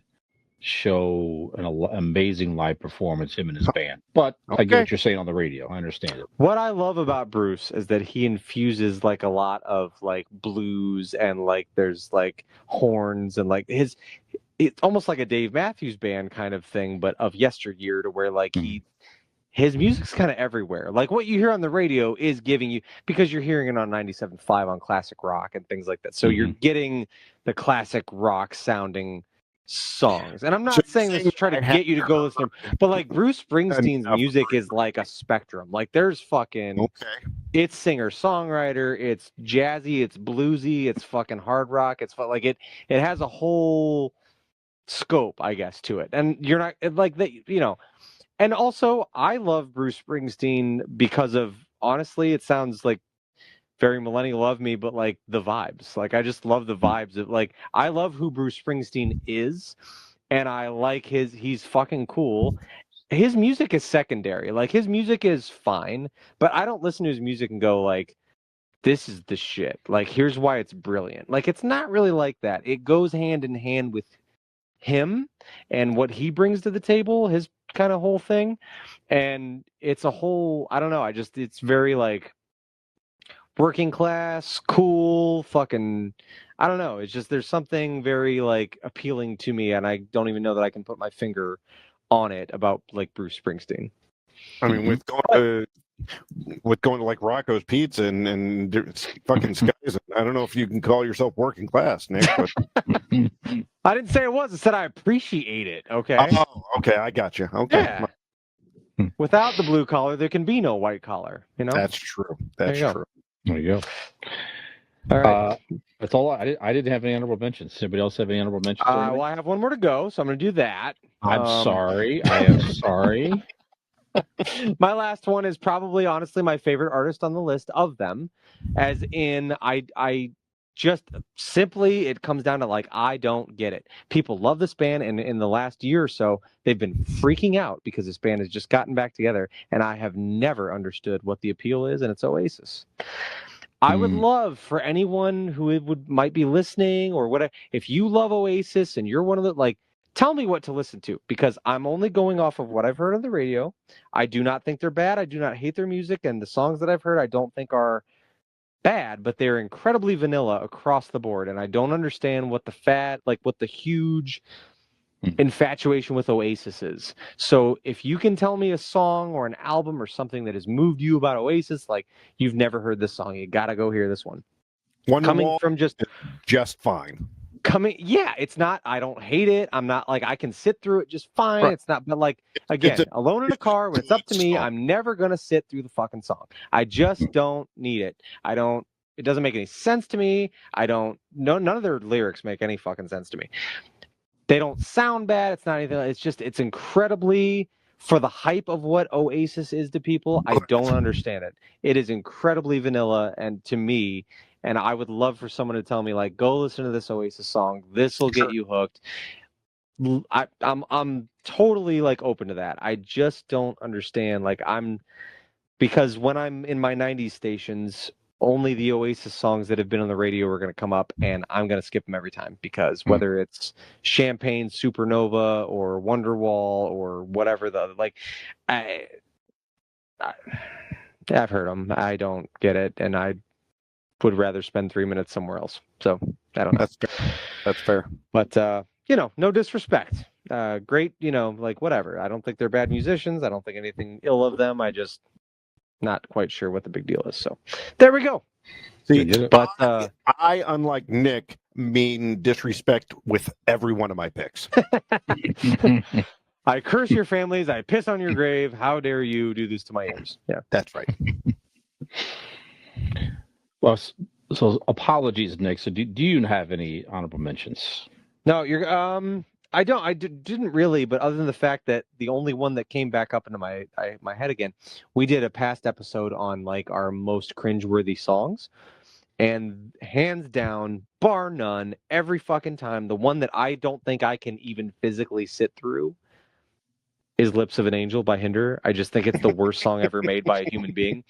show, an amazing live performance, him and his band. But I get what you're saying on the radio. I understand it. What I love about Bruce is that he infuses like a lot of like blues and like there's like horns and like it's almost like a Dave Matthews Band kind of thing, but of yesteryear, to where like his music's kind of everywhere. Like what you hear on the radio is giving you, because you're hearing it on 97.5 on classic rock and things like that. So you're getting the classic rock sounding songs. And I'm not saying this to try to get you to go listen, but like Bruce Springsteen's music is like a spectrum. Like there's fucking, it's singer-songwriter, it's jazzy, it's bluesy, it's fucking hard rock. It's like it has a whole scope, I guess, to it. And you're not like that, and also I love Bruce Springsteen because of, honestly, it sounds like very millennial of me, but like the vibes. Like I just love the vibes of, like, I love who Bruce Springsteen is, and I like he's fucking cool. His music is secondary. Like his music is fine, but I don't listen to his music and go like, this is the shit. Like here's why it's brilliant. Like it's not really like that. It goes hand in hand with him and what he brings to the table, his kind of whole thing. And it's a whole, I don't know, it's very like working class, cool, fucking, I don't know. It's just, there's something very like appealing to me, and I don't even know that I can put my finger on it about like Bruce Springsteen. I mean, with going to like Rocco's Pizza and fucking Skies, I don't know if you can call yourself working class, Nick. But I didn't say it was. I said I appreciate it. Okay. Oh, okay, I got you. Okay, Yeah. Without the blue collar, there can be no white collar. You know. That's true. That's true. There you go. All right. That's all. I didn't have any honorable mentions. Anybody else have any honorable mentions? Well, I have one more to go, so I'm going to do that. I'm sorry. I am sorry. My last one is probably, honestly, my favorite artist on the list of them. As in, I just simply, it comes down to like, I don't get it. People love this band, and in the last year or so, they've been freaking out because this band has just gotten back together, and I have never understood what the appeal is, and it's Oasis. I would love for anyone who might be listening or whatever, if you love Oasis and you're one of the, like, tell me what to listen to, because I'm only going off of what I've heard on the radio. I do not think they're bad. I do not hate their music, and the songs that I've heard I don't think are bad, but they're incredibly vanilla across the board, and I don't understand what the huge infatuation with Oasis is. So if you can tell me a song or an album or something that has moved you about Oasis, like you've never heard this song, you gotta go hear this one. Coming from just fine. It's not, I don't hate it. I'm not like, I can sit through it just fine. Right. It's not, but like, again, alone in a car, when it's up to me, I'm never going to sit through the fucking song. I just don't need it. It doesn't make any sense to me. None of their lyrics make any fucking sense to me. They don't sound bad. It's not anything. It's incredibly, for the hype of what Oasis is to people, I don't understand it. It is incredibly vanilla, and to me, and I would love for someone to tell me, like, go listen to this Oasis song. This will get you hooked. I'm totally like open to that. I just don't understand. Because when I'm in my 90s stations, only the Oasis songs that have been on the radio are going to come up, and I'm going to skip them every time, because whether it's Champagne Supernova or Wonderwall or whatever I've heard them. I don't get it, and I would rather spend 3 minutes somewhere else. So I don't know. That's fair. But no disrespect. Great, like whatever. I don't think they're bad musicians. I don't think anything ill of them. I just not quite sure what the big deal is. So there we go. See, but I, unlike Nick, mean disrespect with every one of my picks. I curse your families. I piss on your grave. How dare you do this to my ears? Yeah, that's right. Well, so apologies, Nick. So do you have any honorable mentions? No, you're. I don't. Didn't really, but other than the fact that the only one that came back up into my head again, we did a past episode on like our most cringeworthy songs, and hands down, bar none, every fucking time, the one that I don't think I can even physically sit through is Lips of an Angel by Hinder. I just think it's the worst song ever made by a human being.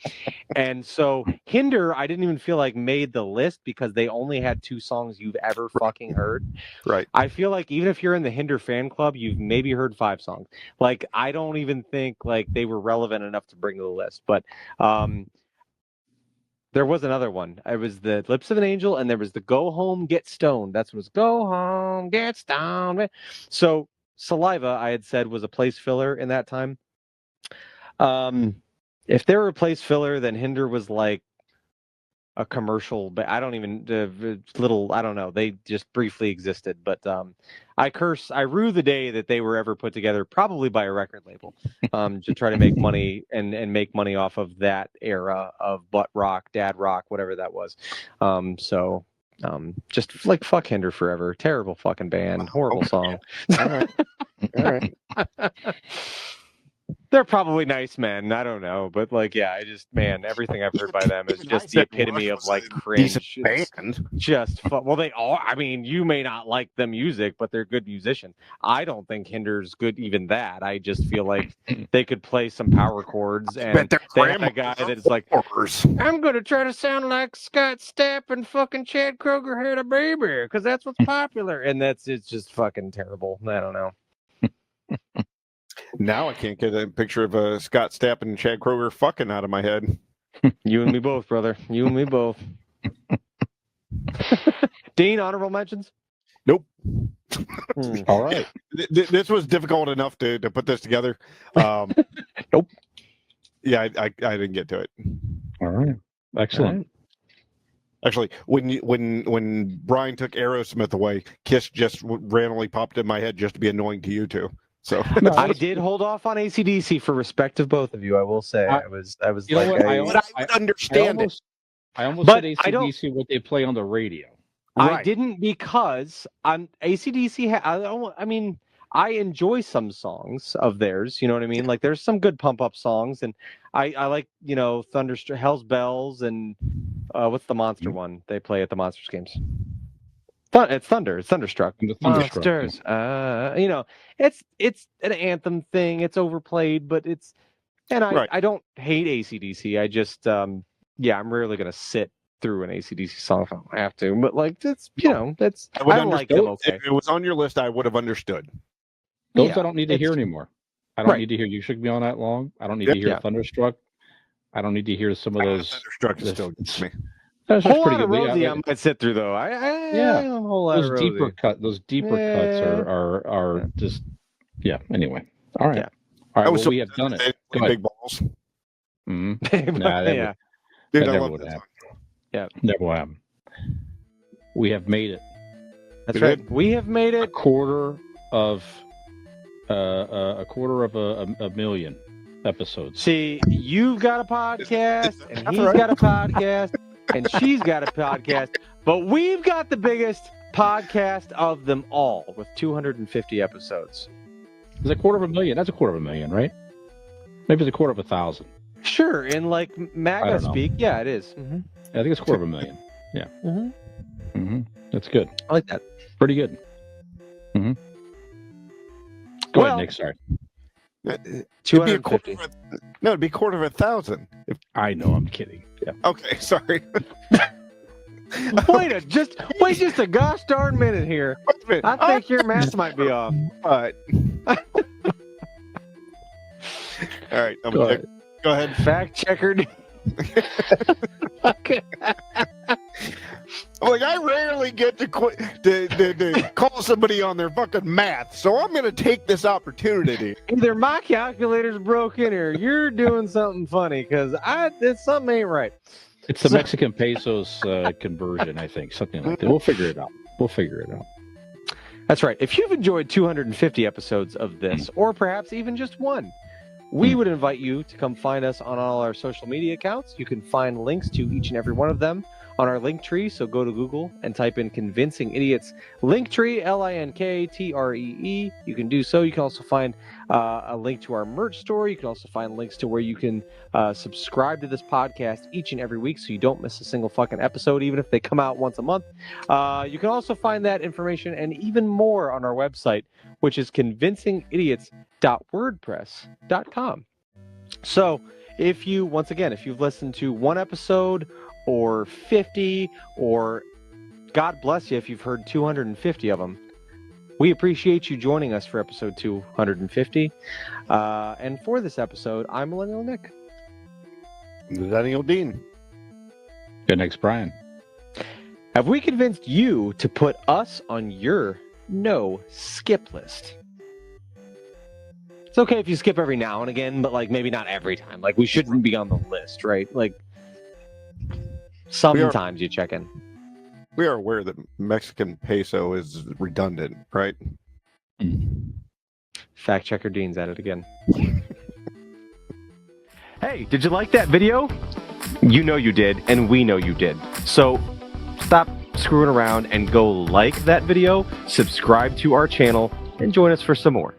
And so Hinder, I didn't even feel like made the list because they only had 2 songs you've ever fucking heard. Right. I feel like even if you're in the Hinder fan club, you've maybe heard 5 songs. Like, I don't even think like they were relevant enough to bring to the list. But there was another one. It was the Lips of an Angel, and there was the Go Home, Get Stoned. That's what it was. Go Home, Get Stoned. So Saliva, I had said, was a place filler in that time. If they were a place filler, then Hinder was like a commercial, but I don't even I don't know. They just briefly existed, but I rue the day that they were ever put together, probably by a record label, to try to make money and make money off of that era of butt rock, dad rock, whatever that was. Just like fuck Hinder forever. Terrible fucking band. Horrible song. All right. they're probably nice men. I don't know, but like, yeah, man, everything I've heard by them is just the epitome of like cringe. Band. Just fun. Well, they are. I mean, you may not like the music, but they're good musicians. I don't think Hinder's good even that. I just feel like they could play some power chords, and they have a guy that's like, I'm gonna try to sound like Scott Stapp and fucking Chad Kroeger had a baby because that's what's popular, and it's just fucking terrible. I don't know. Now I can't get a picture of Scott Stapp and Chad Kroeger fucking out of my head. You and me both, brother. You and me both. Dean, honorable mentions? Nope. All right. This was difficult enough to put this together. Nope. Yeah, I didn't get to it. All right. Excellent. Actually, when Brian took Aerosmith away, Kiss just randomly popped in my head just to be annoying to you two. So I did hold off on AC/DC for respect of both of you. I will say I was You know like, what? I would understand it. I almost But said I don't- AC/DC what they play on the radio. I didn't because I'm AC/DC. I mean, I enjoy some songs of theirs. You know what I mean? Like there's some good pump up songs, and I like Hell's Bells and what's the monster one they play at the Monsters games? It's Thunder. It's Thunderstruck. And the Thunderstruck, Monsters. It's an anthem thing. It's overplayed, but it's I don't hate AC/DC. I just I'm rarely gonna sit through an AC/DC song if I don't have to. But like that's I like them okay. If it was on your list, I would have understood. Those I don't need to hear anymore. I don't need to hear You Shook Me All Night Long. I don't need to hear Thunderstruck. I don't need to hear some of those. Thunderstruck is still good to me. That's pretty good. Rosie, I might sit through though. A whole lot those of deeper Rosie. those deeper cuts are just Anyway, all right, Yeah. all right. Well, we have done it. Go ahead. Big balls. Mm-hmm. Nah, Yeah. Dude, that I never love would that happen. song. Yeah. Never will happen. We have made it. That's We right. did. We have made A it. quarter of a million episodes. See, you've got a podcast, and That's he's right. got a podcast, and she's got a podcast, but we've got the biggest podcast of them all with 250 episodes. Is it a quarter of a million? That's a quarter of a million, right? Maybe it's a quarter of 1,000. Sure, in like I MAGA don't know. speak, yeah, it is. I think it's a quarter of a million. Yeah. Mm-hmm. That's good. I like that. Pretty good. Go Well, ahead, Nick. Sorry. It'd be a 250. it'd be a quarter of 1,000. I know. I'm kidding. Yeah. Okay, sorry. Wait just a gosh darn minute here. I think your math might be off. But all right, Go ahead. Go ahead. Fact checkered. Okay. Like I rarely get to to call somebody on their fucking math, so I'm going to take this opportunity. Either my calculator's broken or you're doing something funny because something ain't right. It's the Mexican pesos conversion, I think. Something like that. We'll figure it out. That's right. If you've enjoyed 250 episodes of this, or perhaps even just one, we would invite you to come find us on all our social media accounts. You can find links to each and every one of them on our link tree. So go to Google and type in Convincing Idiots Linktree, LINKTREE. You can do so. You can also find a link to our merch store. You can also find links to where you can subscribe to this podcast each and every week so you don't miss a single fucking episode, even if they come out once a month. You can also find that information and even more on our website, which is convincingidiots.wordpress.com. So if you've listened to one episode or 50, or God bless you if you've heard 250 of them, we appreciate you joining us for episode 250. And for this episode, I'm Millennial Nick. Daniel Dean. Good. Next, Brian. Have we convinced you to put us on your no skip list? It's okay if you skip every now and again, but like maybe not every time. Like we shouldn't be on the list, right? Like sometimes you check in. We are aware that Mexican peso is redundant, right? Fact checker Dean's at it again. Hey, did you like that video? You know you did, and we know you did. So stop screwing around and go like that video, subscribe to our channel, and join us for some more.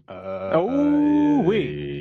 Oh, wait.